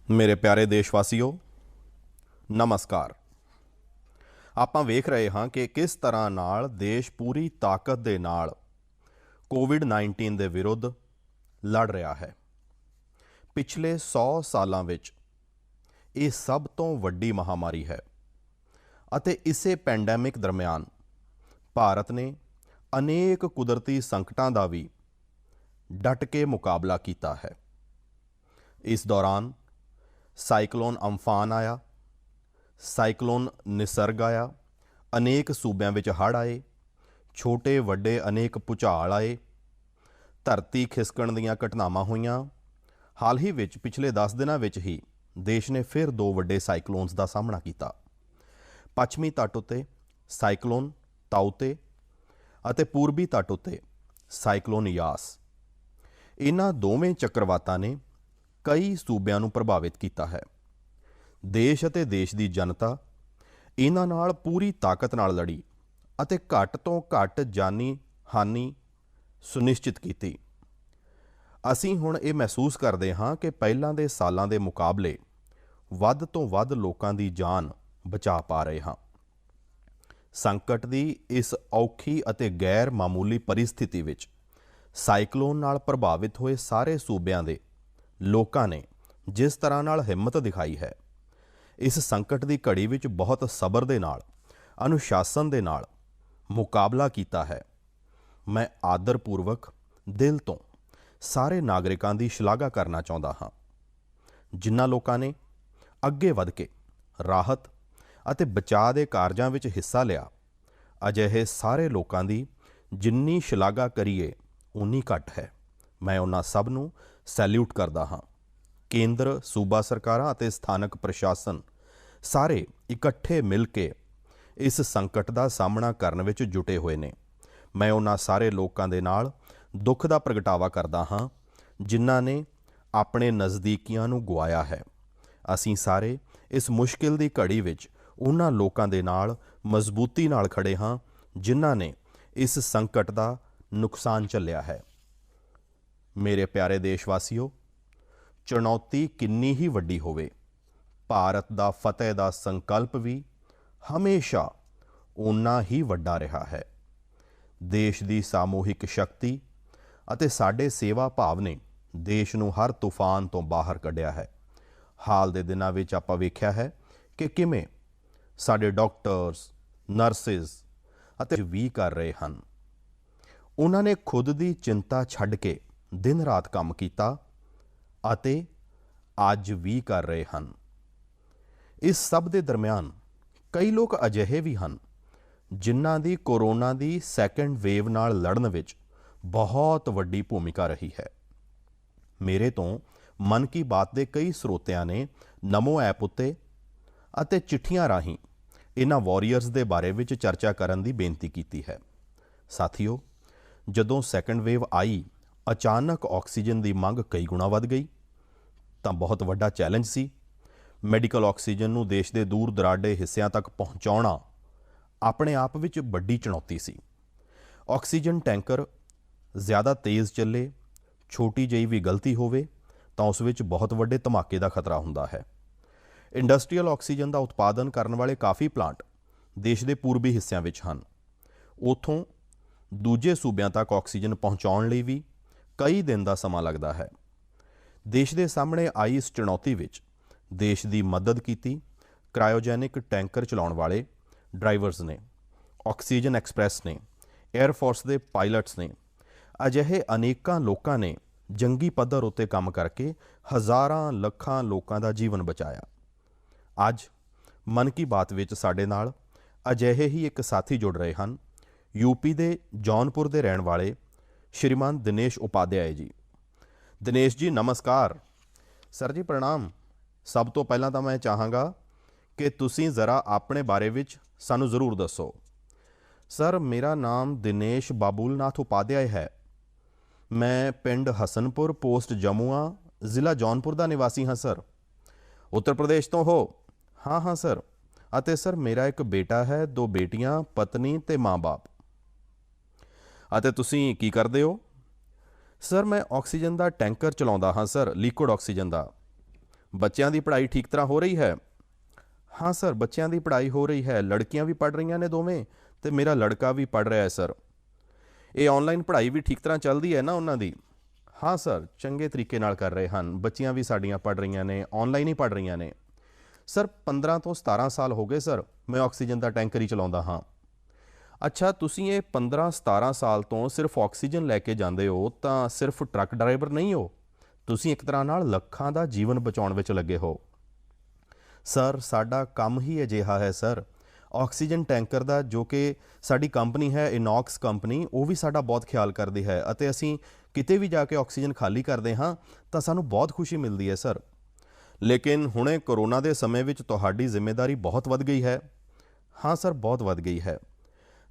मेरे प्यारे देशवासियों नमस्कार। ਆਪਾਂ ਵੇਖ ਰਹੇ ਹਾਂ ਕਿ ਕਿਸ ਤਰ੍ਹਾਂ ਨਾਲ ਦੇਸ਼ ਪੂਰੀ ਤਾਕਤ ਦੇ ਨਾਲ ਕੋਵਿਡ-19 ਦੇ ਵਿਰੁੱਧ ਲੜ ਰਿਹਾ ਹੈ। ਪਿਛਲੇ 100 ਸਾਲਾਂ ਵਿੱਚ ਇਹ ਸਭ ਤੋਂ ਵੱਡੀ ਮਹਾਮਾਰੀ ਹੈ ਅਤੇ ਇਸੇ ਪੈਂਡੈਮਿਕ ਦਰਮਿਆਨ ਭਾਰਤ ਨੇ ਅਨੇਕ ਕੁਦਰਤੀ ਸੰਕਟਾਂ ਦਾ ਵੀ ਡਟ ਕੇ ਮੁਕਾਬਲਾ ਕੀਤਾ ਹੈ। ਇਸ ਦੌਰਾਨ ਸਾਈਕਲੋਨ ਅਮਫਾਨ ਆਇਆ, ਸਾਈਕਲੋਨ ਨਿਸਰਗ ਆਇਆ, ਅਨੇਕ ਸੂਬਿਆਂ ਵਿੱਚ ਹੜ੍ਹ ਆਏ, ਛੋਟੇ ਵੱਡੇ ਅਨੇਕ ਭੂਚਾਲ ਆਏ, ਧਰਤੀ ਖਿਸਕਣ ਦੀਆਂ ਘਟਨਾਵਾਂ ਹੋਈਆਂ। ਹਾਲ ਹੀ ਵਿੱਚ ਪਿਛਲੇ 10 ਦਿਨਾਂ ਵਿੱਚ ਹੀ ਦੇਸ਼ ਨੇ ਫਿਰ 2 ਵੱਡੇ ਸਾਈਕਲੋਨਸ ਦਾ ਸਾਹਮਣਾ ਕੀਤਾ। ਪੱਛਮੀ ਤੱਟ ਉੱਤੇ ਸਾਈਕਲੋਨ ਤਾਊਤੇ ਅਤੇ ਪੂਰਬੀ ਤੱਟ ਉੱਤੇ ਸਾਈਕਲੋਨ ਯਾਸ। ਇਹਨਾਂ ਦੋਵੇਂ ਚੱਕਰਵਾਤਾਂ ਨੇ ਕਈ ਸੂਬਿਆਂ ਨੂੰ ਪ੍ਰਭਾਵਿਤ ਕੀਤਾ ਹੈ। ਦੇਸ਼ ਅਤੇ ਦੇਸ਼ ਦੀ ਜਨਤਾ ਇਹਨਾਂ ਨਾਲ ਪੂਰੀ ਤਾਕਤ ਨਾਲ ਲੜੀ ਅਤੇ ਘੱਟ ਤੋਂ ਘੱਟ ਜਾਨੀ ਹਾਨੀ ਸੁਨਿਸ਼ਚਿਤ ਕੀਤੀ। ਅਸੀਂ ਹੁਣ ਇਹ ਮਹਿਸੂਸ ਕਰਦੇ ਹਾਂ ਕਿ ਪਹਿਲਾਂ ਦੇ ਸਾਲਾਂ ਦੇ ਮੁਕਾਬਲੇ ਵੱਧ ਤੋਂ ਵੱਧ ਲੋਕਾਂ ਦੀ ਜਾਨ ਬਚਾ ਪਾ ਰਹੇ ਹਾਂ। ਸੰਕਟ ਦੀ ਇਸ ਔਖੀ ਅਤੇ ਗੈਰ ਮਾਮੂਲੀ ਪਰਿਸਥਿਤੀ ਵਿੱਚ ਸਾਈਕਲੋਨ ਨਾਲ ਪ੍ਰਭਾਵਿਤ ਹੋਏ ਸਾਰੇ ਸੂਬਿਆਂ ਦੇ ਲੋਕਾਂ ਨੇ ਜਿਸ ਤਰ੍ਹਾਂ ਨਾਲ ਹਿੰਮਤ ਦਿਖਾਈ ਹੈ, ਇਸ ਸੰਕਟ ਦੀ ਘੜੀ ਵਿੱਚ ਬਹੁਤ ਸਬਰ ਦੇ ਨਾਲ, ਅਨੁਸ਼ਾਸਨ ਦੇ ਨਾਲ ਮੁਕਾਬਲਾ ਕੀਤਾ ਹੈ। ਮੈਂ ਆਦਰਪੂਰਵਕ ਦਿਲ ਤੋਂ ਸਾਰੇ ਨਾਗਰਿਕਾਂ ਦੀ ਸ਼ਲਾਘਾ ਕਰਨਾ ਚਾਹੁੰਦਾ ਹਾਂ। ਜਿਨ੍ਹਾਂ ਲੋਕਾਂ ਨੇ ਅੱਗੇ ਵਧ ਕੇ ਰਾਹਤ ਅਤੇ ਬਚਾਅ ਦੇ ਕਾਰਜਾਂ ਵਿੱਚ ਹਿੱਸਾ ਲਿਆ, ਅਜਿਹੇ ਸਾਰੇ ਲੋਕਾਂ ਦੀ ਜਿੰਨੀ ਸ਼ਲਾਘਾ ਕਰੀਏ ਉਨੀ ਘੱਟ ਹੈ। ਮੈਂ ਉਹਨਾਂ ਸਭ ਨੂੰ ਸੈਲਿਊਟ ਕਰਦਾ ਹਾਂ। ਕੇਂਦਰ, ਸੂਬਾ ਸਰਕਾਰਾਂ ਅਤੇ ਸਥਾਨਕ ਪ੍ਰਸ਼ਾਸਨ ਸਾਰੇ ਇਕੱਠੇ ਮਿਲ ਕੇ ਇਸ ਸੰਕਟ ਦਾ ਸਾਹਮਣਾ ਕਰਨ ਵਿੱਚ ਜੁਟੇ ਹੋਏ ਨੇ। ਮੈਂ ਉਹਨਾਂ ਸਾਰੇ ਲੋਕਾਂ ਦੇ ਨਾਲ ਦੁੱਖ ਦਾ ਪ੍ਰਗਟਾਵਾ ਕਰਦਾ ਹਾਂ ਜਿਨ੍ਹਾਂ ਨੇ ਆਪਣੇ ਨਜ਼ਦੀਕੀਆਂ ਨੂੰ ਗੁਆਇਆ ਹੈ। ਅਸੀਂ ਸਾਰੇ ਇਸ ਮੁਸ਼ਕਿਲ ਦੀ ਘੜੀ ਵਿੱਚ ਉਹਨਾਂ ਲੋਕਾਂ ਦੇ ਨਾਲ ਮਜ਼ਬੂਤੀ ਨਾਲ ਖੜੇ ਹਾਂ ਜਿਨ੍ਹਾਂ ਨੇ ਇਸ ਸੰਕਟ ਦਾ ਨੁਕਸਾਨ ਝੱਲਿਆ ਹੈ। ਮੇਰੇ ਪਿਆਰੇ ਦੇਸ਼ਵਾਸੀਓ, ਚੁਣੌਤੀ ਕਿੰਨੀ ਹੀ ਵੱਡੀ ਹੋਵੇ, ਭਾਰਤ ਦਾ ਫਤਿਹ ਦਾ ਸੰਕਲਪ ਵੀ ਹਮੇਸ਼ਾ ਓਨਾ ਹੀ ਵੱਡਾ ਰਿਹਾ ਹੈ। ਦੇਸ਼ ਦੀ ਸਾਮੂਹਿਕ ਸ਼ਕਤੀ ਅਤੇ ਸਾਡੇ ਸੇਵਾ ਭਾਵ ਨੇ ਦੇਸ਼ ਨੂੰ ਹਰ ਤੂਫਾਨ ਤੋਂ ਬਾਹਰ ਕੱਢਿਆ ਹੈ। ਹਾਲ ਦੇ ਦਿਨਾਂ ਵਿੱਚ ਆਪਾਂ ਵੇਖਿਆ ਹੈ ਕਿ ਕਿਵੇਂ ਸਾਡੇ ਡਾਕਟਰਸ, ਨਰਸਿਸ ਅਤੇ ਵੀ ਕਰ ਰਹੇ ਹਨ। ਉਹਨਾਂ ਨੇ ਖੁਦ ਦੀ ਚਿੰਤਾ ਛੱਡ ਕੇ ਦਿਨ ਰਾਤ ਕੰਮ ਕੀਤਾ ਅਤੇ ਅੱਜ ਵੀ ਕਰ ਰਹੇ ਹਨ। ਇਸ ਸਭ ਦੇ ਦਰਮਿਆਨ ਕਈ ਲੋਕ ਅਜਿਹੇ ਵੀ ਹਨ ਜਿਨ੍ਹਾਂ ਦੀ ਕੋਰੋਨਾ ਦੀ ਸੈਕੰਡ ਵੇਵ ਨਾਲ ਲੜਨ ਵਿੱਚ ਬਹੁਤ ਵੱਡੀ ਭੂਮਿਕਾ ਰਹੀ ਹੈ। ਮੇਰੇ ਤੋਂ ਮਨ ਕੀ ਬਾਤ ਦੇ ਕਈ ਸਰੋਤਿਆਂ ਨੇ ਨਮੋ ਐਪ ਉੱਤੇ ਅਤੇ ਚਿੱਠੀਆਂ ਰਾਹੀਂ ਇਹਨਾਂ ਵਾਰੀਅਰਸ ਦੇ ਬਾਰੇ ਵਿੱਚ ਚਰਚਾ ਕਰਨ ਦੀ ਬੇਨਤੀ ਕੀਤੀ ਹੈ। ਸਾਥੀਓ, ਜਦੋਂ ਸੈਕੰਡ ਵੇਵ ਆਈ, ਅਚਾਨਕ ਆਕਸੀਜਨ ਦੀ ਮੰਗ ਕਈ ਗੁਣਾ ਵੱਧ ਗਈ ਤਾਂ ਬਹੁਤ ਵੱਡਾ ਚੈਲੰਜ ਸੀ। ਮੈਡੀਕਲ ਆਕਸੀਜਨ ਨੂੰ ਦੇਸ਼ ਦੇ ਦੂਰ ਦਰਾਡੇ ਹਿੱਸਿਆਂ ਤੱਕ ਪਹੁੰਚਾਉਣਾ ਆਪਣੇ ਆਪ ਵਿੱਚ ਵੱਡੀ ਚੁਣੌਤੀ ਸੀ। ਆਕਸੀਜਨ ਟੈਂਕਰ ਜ਼ਿਆਦਾ ਤੇਜ਼ ਚੱਲੇ, ਛੋਟੀ ਜਿਹੀ ਵੀ ਗਲਤੀ ਹੋਵੇ ਤਾਂ ਉਸ ਵਿੱਚ ਬਹੁਤ ਵੱਡੇ ਧਮਾਕੇ ਦਾ ਖਤਰਾ ਹੁੰਦਾ ਹੈ। ਇੰਡਸਟਰੀਅਲ ਆਕਸੀਜਨ ਦਾ ਉਤਪਾਦਨ ਕਰਨ ਵਾਲੇ ਕਾਫੀ ਪਲਾਂਟ ਦੇਸ਼ ਦੇ ਪੂਰਬੀ ਹਿੱਸਿਆਂ ਵਿੱਚ ਹਨ। ਉੱਥੋਂ ਦੂਜੇ ਸੂਬਿਆਂ ਤੱਕ ਆਕਸੀਜਨ ਪਹੁੰਚਾਉਣ ਲਈ ਵੀ ਕਈ ਦਿਨ ਦਾ ਸਮਾਂ ਲੱਗਦਾ ਹੈ। ਦੇਸ਼ ਦੇ ਸਾਹਮਣੇ ਆਈ ਇਸ ਚੁਣੌਤੀ ਵਿੱਚ ਦੇਸ਼ ਦੀ ਮਦਦ ਕੀਤੀ ਕ੍ਰਾਇਓਜੈਨਿਕ ਟੈਂਕਰ ਚਲਾਉਣ ਵਾਲੇ ਡਰਾਈਵਰਸ ਨੇ, ਆਕਸੀਜਨ ਐਕਸਪ੍ਰੈਸ ਨੇ, 에ਅਰ ਫੋਰਸ ਦੇ ਪਾਇਲਟਸ ਨੇ। ਅਜਿਹੇ ਅਨੇਕਾਂ ਲੋਕਾਂ ਨੇ ਜੰਗੀ ਪੱਧਰ ਉੱਤੇ ਕੰਮ ਕਰਕੇ ਹਜ਼ਾਰਾਂ ਲੱਖਾਂ ਲੋਕਾਂ ਦਾ ਜੀਵਨ ਬਚਾਇਆ। ਅੱਜ ਮਨ ਕੀ ਬਾਤ ਵਿੱਚ ਸਾਡੇ ਨਾਲ ਅਜਿਹੇ ਹੀ ਇੱਕ ਸਾਥੀ ਜੁੜ ਰਹੇ ਹਨ। यूपी ਦੇ जौनपुर ਦੇ ਰਹਿਣ ਵਾਲੇ श्रीमान दिनेश उपाध्याय जी। दिनेश जी नमस्कार। सर जी प्रणाम। सब तो पहला तो मैं चाहांगा कि तुसीं ज़रा अपने बारे विच सानू ज़रूर दसो। सर मेरा नाम दिनेश बाबूलनाथ उपाध्याय है। मैं पिंड हसनपुर पोस्ट जमुआ ज़िला जौनपुर का निवासी हाँ सर। उत्तर प्रदेश तो हो? हाँ हाँ सर। अते सर मेरा एक बेटा है, 2 बेटियां, पत्नी ते माँ बाप। ਅਤੇ ਤੁਸੀਂ ਕੀ ਕਰਦੇ ਹੋ? ਸਰ ਮੈਂ ਆਕਸੀਜਨ ਦਾ ਟੈਂਕਰ ਚਲਾਉਂਦਾ ਹਾਂ ਸਰ, ਲਿਕੁਇਡ ਆਕਸੀਜਨ ਦਾ। ਬੱਚਿਆਂ ਦੀ ਪੜ੍ਹਾਈ ਠੀਕ ਤਰ੍ਹਾਂ ਹੋ ਰਹੀ ਹੈ? ਹਾਂ ਸਰ, ਬੱਚਿਆਂ ਦੀ ਪੜ੍ਹਾਈ ਹੋ ਰਹੀ ਹੈ। ਲੜਕੀਆਂ ਵੀ ਪੜ੍ਹ ਰਹੀਆਂ ਨੇ ਦੋਵੇਂ, ਤੇ ਮੇਰਾ ਲੜਕਾ ਵੀ ਪੜ੍ਹ ਰਿਹਾ ਹੈ ਸਰ। ਇਹ ਆਨਲਾਈਨ ਪੜ੍ਹਾਈ ਵੀ ਠੀਕ ਤਰ੍ਹਾਂ ਚੱਲਦੀ ਹੈ ਨਾ ਉਹਨਾਂ ਦੀ? ਹਾਂ ਸਰ, ਚੰਗੇ ਤਰੀਕੇ ਨਾਲ ਕਰ ਰਹੇ ਹਨ। ਬੱਚੀਆਂ ਵੀ ਸਾਡੀਆਂ ਪੜ੍ਹ ਰਹੀਆਂ ਨੇ, ਆਨਲਾਈਨ ਹੀ ਪੜ੍ਹ ਰਹੀਆਂ ਨੇ। ਸਰ 15 ਤੋਂ 17 ਸਾਲ ਹੋ ਗਏ ਸਰ, ਮੈਂ ਆਕਸੀਜਨ ਦਾ ਟੈਂਕਰ ਹੀ ਚਲਾਉਂਦਾ ਹਾਂ। ਅੱਛਾ, ਤੁਸੀਂ ਇਹ 15-17 ਸਾਲ ਤੋਂ ਸਿਰਫ ਆਕਸੀਜਨ ਲੈ ਕੇ ਜਾਂਦੇ ਹੋ ਤਾਂ ਸਿਰਫ ਟਰੱਕ ਡਰਾਈਵਰ ਨਹੀਂ ਹੋ, ਤੁਸੀਂ ਇੱਕ ਤਰ੍ਹਾਂ ਨਾਲ ਲੱਖਾਂ ਦਾ ਜੀਵਨ ਬਚਾਉਣ ਵਿੱਚ ਲੱਗੇ ਹੋ। ਸਰ ਸਾਡਾ ਕੰਮ ਹੀ ਅਜਿਹਾ ਹੈ ਸਰ। ਆਕਸੀਜਨ ਟੈਂਕਰ ਦਾ, ਜੋ ਕਿ ਸਾਡੀ ਕੰਪਨੀ ਹੈ ਇਨੌਕਸ ਕੰਪਨੀ, ਉਹ ਵੀ ਸਾਡਾ ਬਹੁਤ ਖਿਆਲ ਕਰਦੀ ਹੈ, ਅਤੇ ਅਸੀਂ ਕਿਤੇ ਵੀ ਜਾ ਕੇ ਆਕਸੀਜਨ ਖਾਲੀ ਕਰਦੇ ਹਾਂ ਤਾਂ ਸਾਨੂੰ ਬਹੁਤ ਖੁਸ਼ੀ ਮਿਲਦੀ ਹੈ ਸਰ। ਲੇਕਿਨ ਹੁਣੇ ਕਰੋਨਾ ਦੇ ਸਮੇਂ ਵਿੱਚ ਤੁਹਾਡੀ ਜ਼ਿੰਮੇਵਾਰੀ ਬਹੁਤ ਵੱਧ ਗਈ ਹੈ। ਹਾਂ ਸਰ, ਬਹੁਤ ਵੱਧ ਗਈ ਹੈ।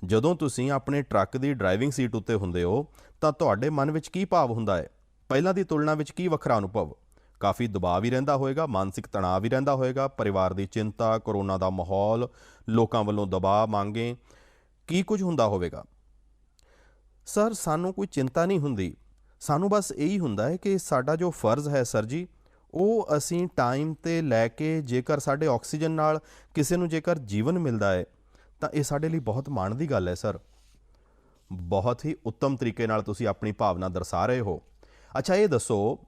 ਜਦੋਂ ਤੁਸੀਂ ਆਪਣੇ ਟਰੱਕ ਦੀ ਡਰਾਈਵਿੰਗ ਸੀਟ ਉੱਤੇ ਹੁੰਦੇ ਹੋ ਤਾਂ ਤੁਹਾਡੇ ਮਨ ਵਿੱਚ ਕੀ ਭਾਵ ਹੁੰਦਾ ਹੈ? ਪਹਿਲਾਂ ਦੀ ਤੁਲਨਾ ਵਿੱਚ ਕੀ ਵੱਖਰਾ ਅਨੁਭਵ? ਕਾਫੀ ਦਬਾਅ ਵੀ ਰਹਿੰਦਾ ਹੋਵੇਗਾ, ਮਾਨਸਿਕ ਤਣਾਅ ਵੀ ਰਹਿੰਦਾ ਹੋਵੇਗਾ, ਪਰਿਵਾਰ ਦੀ ਚਿੰਤਾ, ਕਰੋਨਾ ਦਾ ਮਾਹੌਲ, ਲੋਕਾਂ ਵੱਲੋਂ ਦਬਾਅ, ਮੰਗੇ, ਕੀ ਕੁਝ ਹੁੰਦਾ ਹੋਵੇਗਾ? ਸਰ ਸਾਨੂੰ ਕੋਈ ਚਿੰਤਾ ਨਹੀਂ ਹੁੰਦੀ, ਸਾਨੂੰ ਬਸ ਇਹੀ ਹੁੰਦਾ ਹੈ ਕਿ ਸਾਡਾ ਜੋ ਫਰਜ਼ ਹੈ ਸਰ ਜੀ, ਉਹ ਅਸੀਂ ਟਾਈਮ 'ਤੇ ਲੈ ਕੇ, ਜੇਕਰ ਸਾਡੇ ਆਕਸੀਜਨ ਨਾਲ ਕਿਸੇ ਨੂੰ ਜੇਕਰ ਜੀਵਨ ਮਿਲਦਾ ਹੈ ਤਾਂ ਇਹ ਸਾਡੇ ਲਈ ਬਹੁਤ ਮਾਣ ਦੀ ਗੱਲ ਹੈ ਸਰ। ਬਹੁਤ ਹੀ ਉੱਤਮ ਤਰੀਕੇ ਨਾਲ ਤੁਸੀਂ ਆਪਣੀ ਭਾਵਨਾ ਦਰਸਾ ਰਹੇ ਹੋ। ਅੱਛਾ ਇਹ ਦੱਸੋ,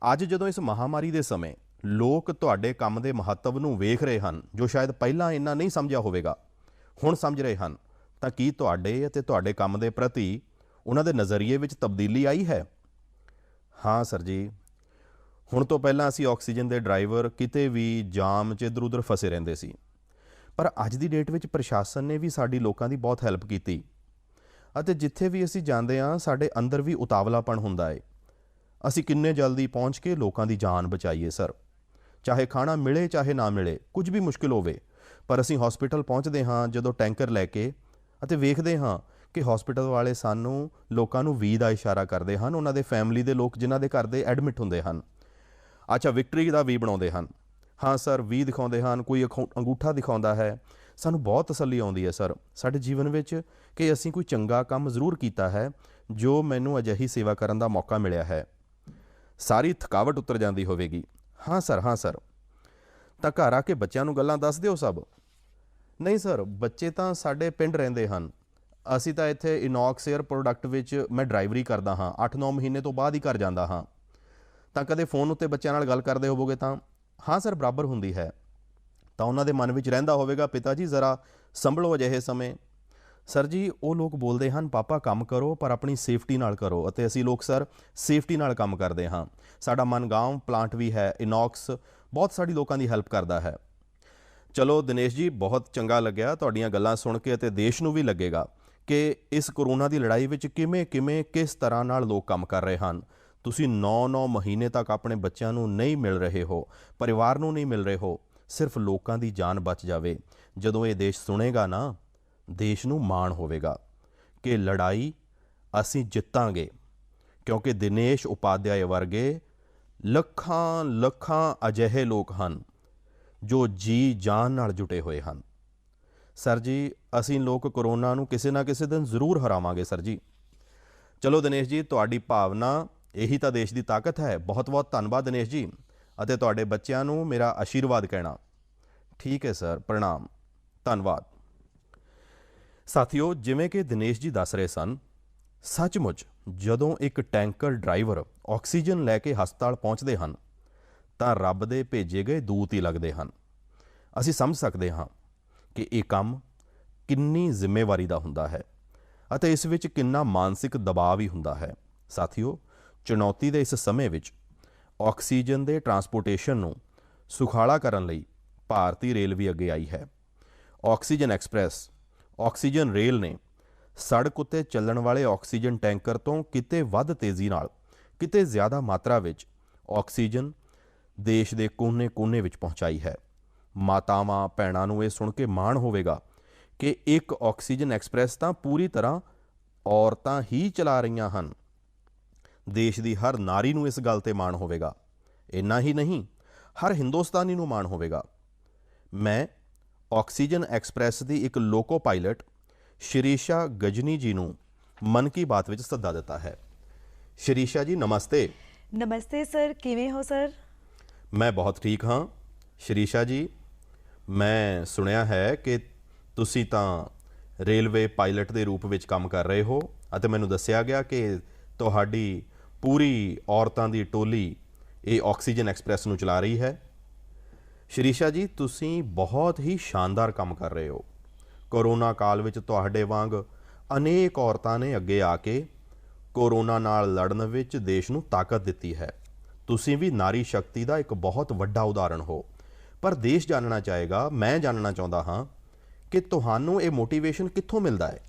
ਅੱਜ ਜਦੋਂ ਇਸ ਮਹਾਮਾਰੀ ਦੇ ਸਮੇਂ ਲੋਕ ਤੁਹਾਡੇ ਕੰਮ ਦੇ ਮਹੱਤਵ ਨੂੰ ਵੇਖ ਰਹੇ ਹਨ, ਜੋ ਸ਼ਾਇਦ ਪਹਿਲਾਂ ਇੰਨਾ ਨਹੀਂ ਸਮਝਿਆ ਹੋਵੇਗਾ, ਹੁਣ ਸਮਝ ਰਹੇ ਹਨ, ਤਾਂ ਕੀ ਤੁਹਾਡੇ ਅਤੇ ਤੁਹਾਡੇ ਕੰਮ ਦੇ ਪ੍ਰਤੀ ਉਹਨਾਂ ਦੇ ਨਜ਼ਰੀਏ ਵਿੱਚ ਤਬਦੀਲੀ ਆਈ ਹੈ? ਹਾਂ ਸਰ ਜੀ, ਹੁਣ ਤੋਂ ਪਹਿਲਾਂ ਅਸੀਂ ਆਕਸੀਜਨ ਦੇ ਡਰਾਈਵਰ ਕਿਤੇ ਵੀ ਜਾਮ 'ਚ ਇੱਧਰ ਉੱਧਰ ਫਸੇ ਰਹਿੰਦੇ ਸੀ, ਪਰ ਅੱਜ ਦੀ ਡੇਟ ਵਿੱਚ ਪ੍ਰਸ਼ਾਸਨ ਨੇ ਵੀ ਸਾਡੀ ਲੋਕਾਂ ਦੀ ਬਹੁਤ ਹੈਲਪ ਕੀਤੀ, ਅਤੇ ਜਿੱਥੇ ਵੀ ਅਸੀਂ ਜਾਂਦੇ ਹਾਂ ਸਾਡੇ ਅੰਦਰ ਵੀ ਉਤਾਵਲਾਪਣ ਹੁੰਦਾ ਹੈ। ਅਸੀਂ ਕਿੰਨੇ ਜਲਦੀ ਪਹੁੰਚ ਕੇ ਲੋਕਾਂ ਦੀ ਜਾਨ ਬਚਾਈਏ ਸਰ। ਚਾਹੇ ਖਾਣਾ ਮਿਲੇ ਚਾਹੇ ਨਾ ਮਿਲੇ, ਕੁਝ ਵੀ ਮੁਸ਼ਕਿਲ ਹੋਵੇ, ਪਰ ਅਸੀਂ ਹਸਪੀਟਲ ਪਹੁੰਚਦੇ ਹਾਂ ਜਦੋਂ ਟੈਂਕਰ ਲੈ ਕੇ, ਅਤੇ ਵੇਖਦੇ ਹਾਂ ਕਿ ਹਸਪੀਟਲ ਵਾਲੇ ਸਾਨੂੰ, ਲੋਕਾਂ ਨੂੰ ਵੀ ਦਾ ਇਸ਼ਾਰਾ ਕਰਦੇ ਹਨ, ਉਹਨਾਂ ਦੇ ਫੈਮਿਲੀ ਦੇ ਲੋਕ ਜਿਨ੍ਹਾਂ ਦੇ ਘਰ ਦੇ ਐਡਮਿਟ ਹੁੰਦੇ ਹਨ। ਅੱਛਾ, ਵਿਕਟਰੀ ਦਾ ਵੀ ਬਣਾਉਂਦੇ ਹਨ। ਹਾਂ ਸਰ, ਵੀ ਦਿਖਾਉਂਦੇ ਹਨ, ਕੋਈ ਅੰਗੂਠਾ ਦਿਖਾਉਂਦਾ ਹੈ। ਸਾਨੂੰ ਬਹੁਤ ਤਸੱਲੀ ਆਉਂਦੀ ਹੈ ਸਰ ਸਾਡੇ ਜੀਵਨ ਵਿੱਚ ਕਿ ਅਸੀਂ ਕੋਈ ਚੰਗਾ ਕੰਮ ਜ਼ਰੂਰ ਕੀਤਾ ਹੈ, ਜੋ ਮੈਨੂੰ ਅਜਿਹੀ ਸੇਵਾ ਕਰਨ ਦਾ ਮੌਕਾ ਮਿਲਿਆ ਹੈ। ਸਾਰੀ ਥਕਾਵਟ ਉਤਰ ਜਾਂਦੀ ਹੋਵੇਗੀ। ਹਾਂ ਸਰ, ਹਾਂ ਸਰ। ਤਾਂ ਘਰ ਆ ਕੇ ਬੱਚਿਆਂ ਨੂੰ ਗੱਲਾਂ ਦੱਸ ਦਿਓ ਸਭ? ਨਹੀਂ ਸਰ, ਬੱਚੇ ਤਾਂ ਸਾਡੇ ਪਿੰਡ ਰਹਿੰਦੇ ਹਨ। ਅਸੀਂ ਤਾਂ ਇੱਥੇ ਇਨੌਕਸ ਏਅਰ ਪ੍ਰੋਡਕਟ ਵਿੱਚ ਮੈਂ ਡਰਾਈਵਰੀ ਕਰਦਾ ਹਾਂ, 8-9 ਮਹੀਨੇ ਤੋਂ ਬਾਅਦ ਹੀ ਘਰ ਜਾਂਦਾ ਹਾਂ। ਤਾਂ ਕਦੇ ਫੋਨ ਉੱਤੇ ਬੱਚਿਆਂ ਨਾਲ ਗੱਲ ਕਰਦੇ ਹੋਵੋਗੇ ਤਾਂ? ਹਾਂ ਸਰ, ਬਰਾਬਰ ਹੁੰਦੀ ਹੈ। ਤਾਂ ਉਹਨਾਂ ਦੇ ਮਨ ਵਿੱਚ ਰਹਿੰਦਾ ਹੋਵੇਗਾ, ਪਿਤਾ ਜੀ ਜ਼ਰਾ ਸੰਭਲੋ ਅਜਿਹੇ ਸਮੇਂ। ਸਰ ਜੀ, ਉਹ ਲੋਕ ਬੋਲਦੇ ਹਨ, ਪਾਪਾ ਕੰਮ ਕਰੋ ਪਰ ਆਪਣੀ ਸੇਫਟੀ ਨਾਲ ਕਰੋ, ਅਤੇ ਅਸੀਂ ਲੋਕ ਸਰ ਸੇਫਟੀ ਨਾਲ ਕੰਮ ਕਰਦੇ ਹਾਂ। ਸਾਡਾ ਮਨਗਾਂਵ ਪਲਾਂਟ ਵੀ ਹੈ, ਇਨੌਕਸ ਬਹੁਤ ਸਾਰੀ ਲੋਕਾਂ ਦੀ ਹੈਲਪ ਕਰਦਾ ਹੈ। ਚਲੋ ਦਿਨੇਸ਼ ਜੀ, ਬਹੁਤ ਚੰਗਾ ਲੱਗਿਆ ਤੁਹਾਡੀਆਂ ਗੱਲਾਂ ਸੁਣ ਕੇ, ਅਤੇ ਦੇਸ਼ ਨੂੰ ਵੀ ਲੱਗੇਗਾ ਕਿ ਇਸ ਕਰੋਨਾ ਦੀ ਲੜਾਈ ਵਿੱਚ ਕਿਵੇਂ ਕਿਸ ਤਰ੍ਹਾਂ ਨਾਲ ਲੋਕ ਕੰਮ ਕਰ ਰਹੇ ਹਨ। ਤੁਸੀਂ 9-9 ਮਹੀਨੇ ਤੱਕ ਆਪਣੇ ਬੱਚਿਆਂ ਨੂੰ ਨਹੀਂ ਮਿਲ ਰਹੇ ਹੋ, ਪਰਿਵਾਰ ਨੂੰ ਨਹੀਂ ਮਿਲ ਰਹੇ ਹੋ, ਸਿਰਫ ਲੋਕਾਂ ਦੀ ਜਾਨ ਬਚ ਜਾਵੇ। ਜਦੋਂ ਇਹ ਦੇਸ਼ ਸੁਣੇਗਾ ਨਾ, ਦੇਸ਼ ਨੂੰ ਮਾਣ ਹੋਵੇਗਾ ਕਿ ਲੜਾਈ ਅਸੀਂ ਜਿੱਤਾਂਗੇ, ਕਿਉਂਕਿ ਦਿਨੇਸ਼ ਉਪਾਧਿਆਏ ਵਰਗੇ ਲੱਖਾਂ ਅਜਿਹੇ ਲੋਕ ਹਨ ਜੋ ਜੀ ਜਾਨ ਨਾਲ ਜੁਟੇ ਹੋਏ ਹਨ। ਸਰ ਜੀ, ਅਸੀਂ ਲੋਕ ਕਰੋਨਾ ਨੂੰ ਕਿਸੇ ਨਾ ਕਿਸੇ ਦਿਨ ਜ਼ਰੂਰ ਹਰਾਵਾਂਗੇ ਸਰ ਜੀ। ਚਲੋ ਦਿਨੇਸ਼ ਜੀ, ਤੁਹਾਡੀ ਭਾਵਨਾ ਇਹੀ ਤਾਂ ਦੇਸ਼ ਦੀ ਤਾਕਤ ਹੈ। ਬਹੁਤ ਬਹੁਤ ਧੰਨਵਾਦ ਦਿਨੇਸ਼ ਜੀ, ਅਤੇ ਤੁਹਾਡੇ ਬੱਚਿਆਂ ਨੂੰ ਮੇਰਾ ਆਸ਼ੀਰਵਾਦ ਕਹਿਣਾ। ਠੀਕ ਹੈ ਸਰ, ਪ੍ਰਣਾਮ, ਧੰਨਵਾਦ। ਸਾਥੀਓ, ਜਿਵੇਂ ਕਿ ਦਿਨੇਸ਼ ਜੀ ਦੱਸ ਰਹੇ ਸਨ, ਸੱਚਮੁੱਚ ਜਦੋਂ ਇੱਕ ਟੈਂਕਰ ਡਰਾਈਵਰ ਆਕਸੀਜਨ ਲੈ ਕੇ ਹਸਪਤਾਲ ਪਹੁੰਚਦੇ ਹਨ ਤਾਂ ਰੱਬ ਦੇ ਭੇਜੇ ਗਏ ਦੂਤ ਹੀ ਲੱਗਦੇ ਹਨ। ਅਸੀਂ ਸਮਝ ਸਕਦੇ ਹਾਂ ਕਿ ਇਹ ਕੰਮ ਕਿੰਨੀ ਜ਼ਿੰਮੇਵਾਰੀ ਦਾ ਹੁੰਦਾ ਹੈ, ਅਤੇ ਇਸ ਵਿੱਚ ਕਿੰਨਾ ਮਾਨਸਿਕ ਦਬਾਅ ਵੀ ਹੁੰਦਾ ਹੈ। ਸਾਥੀਓ, ਚੁਣੌਤੀ ਦੇ ਇਸ ਸਮੇਂ ਵਿੱਚ ਆਕਸੀਜਨ ਦੇ ਟਰਾਂਸਪੋਰਟੇਸ਼ਨ ਨੂੰ ਸੁਖਾਲਾ ਕਰਨ ਲਈ ਭਾਰਤੀ ਰੇਲ ਵੀ ਅੱਗੇ ਆਈ ਹੈ। ਆਕਸੀਜਨ ਐਕਸਪ੍ਰੈਸ ਆਕਸੀਜਨ ਰੇਲ ਨੇ ਸੜਕ ਉੱਤੇ ਚੱਲਣ ਵਾਲੇ ਆਕਸੀਜਨ ਟੈਂਕਰ ਤੋਂ ਕਿਤੇ ਵੱਧ ਤੇਜ਼ੀ ਨਾਲ, ਕਿਤੇ ਜ਼ਿਆਦਾ ਮਾਤਰਾ ਵਿੱਚ ਆਕਸੀਜਨ ਦੇਸ਼ ਦੇ ਕੋਨੇ-ਕੋਨੇ ਵਿੱਚ ਪਹੁੰਚਾਈ ਹੈ। ਮਾਤਾਵਾਂ ਭੈਣਾਂ ਨੂੰ ਇਹ ਸੁਣ ਕੇ ਮਾਣ ਹੋਵੇਗਾ ਕਿ ਇੱਕ ਆਕਸੀਜਨ ਐਕਸਪ੍ਰੈਸ ਤਾਂ ਪੂਰੀ ਤਰ੍ਹਾਂ ਔਰਤਾਂ ਹੀ ਚਲਾ ਰਹੀਆਂ ਹਨ। ਦੇਸ਼ ਦੀ ਹਰ ਨਾਰੀ ਨੂੰ ਇਸ ਗੱਲ 'ਤੇ ਮਾਣ ਹੋਵੇਗਾ। ਇੰਨਾ ਹੀ ਨਹੀਂ, ਹਰ ਹਿੰਦੁਸਤਾਨੀ ਨੂੰ ਮਾਣ ਹੋਵੇਗਾ। ਮੈਂ ਆਕਸੀਜਨ ਐਕਸਪ੍ਰੈਸ ਦੀ ਇੱਕ ਲੋਕੋ ਪਾਇਲਟ ਸ਼ਿਰੀਸ਼ਾ ਗਜਨੀ ਜੀ ਨੂੰ ਮਨ ਕੀ ਬਾਤ ਵਿੱਚ ਸੱਦਾ ਦਿੱਤਾ ਹੈ। ਸ਼ਿਰੀਸ਼ਾ ਜੀ, ਨਮਸਤੇ। ਨਮਸਤੇ ਸਰ, ਕਿਵੇਂ ਹੋ ਸਰ? ਮੈਂ ਬਹੁਤ ਠੀਕ ਹਾਂ। ਸ਼ਿਰੀਸ਼ਾ ਜੀ, ਮੈਂ ਸੁਣਿਆ ਹੈ ਕਿ ਤੁਸੀਂ ਤਾਂ ਰੇਲਵੇ ਪਾਇਲਟ ਦੇ ਰੂਪ ਵਿੱਚ ਕੰਮ ਕਰ ਰਹੇ ਹੋ ਅਤੇ ਮੈਨੂੰ ਦੱਸਿਆ ਗਿਆ ਕਿ ਤੁਹਾਡੀ ਪੂਰੀ ਔਰਤਾਂ ਦੀ ਟੋਲੀ ਇਹ ਆਕਸੀਜਨ ਐਕਸਪ੍ਰੈਸ ਨੂੰ ਚਲਾ ਰਹੀ ਹੈ। ਸ਼ਿਰੀਸ਼ਾ ਜੀ, ਤੁਸੀਂ ਬਹੁਤ ਹੀ ਸ਼ਾਨਦਾਰ ਕੰਮ ਕਰ ਰਹੇ ਹੋ। ਕੋਰੋਨਾ ਕਾਲ ਵਿੱਚ ਤੁਹਾਡੇ ਵਾਂਗ ਅਨੇਕ ਔਰਤਾਂ ਨੇ ਅੱਗੇ ਆ ਕੇ ਕੋਰੋਨਾ ਨਾਲ ਲੜਨ ਵਿੱਚ ਦੇਸ਼ ਨੂੰ ਤਾਕਤ ਦਿੱਤੀ ਹੈ। ਤੁਸੀਂ ਵੀ ਨਾਰੀ ਸ਼ਕਤੀ ਦਾ ਇੱਕ ਬਹੁਤ ਵੱਡਾ ਉਦਾਹਰਣ ਹੋ। ਪਰ ਦੇਸ਼ ਜਾਣਨਾ ਚਾਹੇਗਾ, ਮੈਂ ਜਾਣਨਾ ਚਾਹੁੰਦਾ ਹਾਂ ਕਿ ਤੁਹਾਨੂੰ ਇਹ ਮੋਟੀਵੇਸ਼ਨ ਕਿੱਥੋਂ ਮਿਲਦਾ ਹੈ?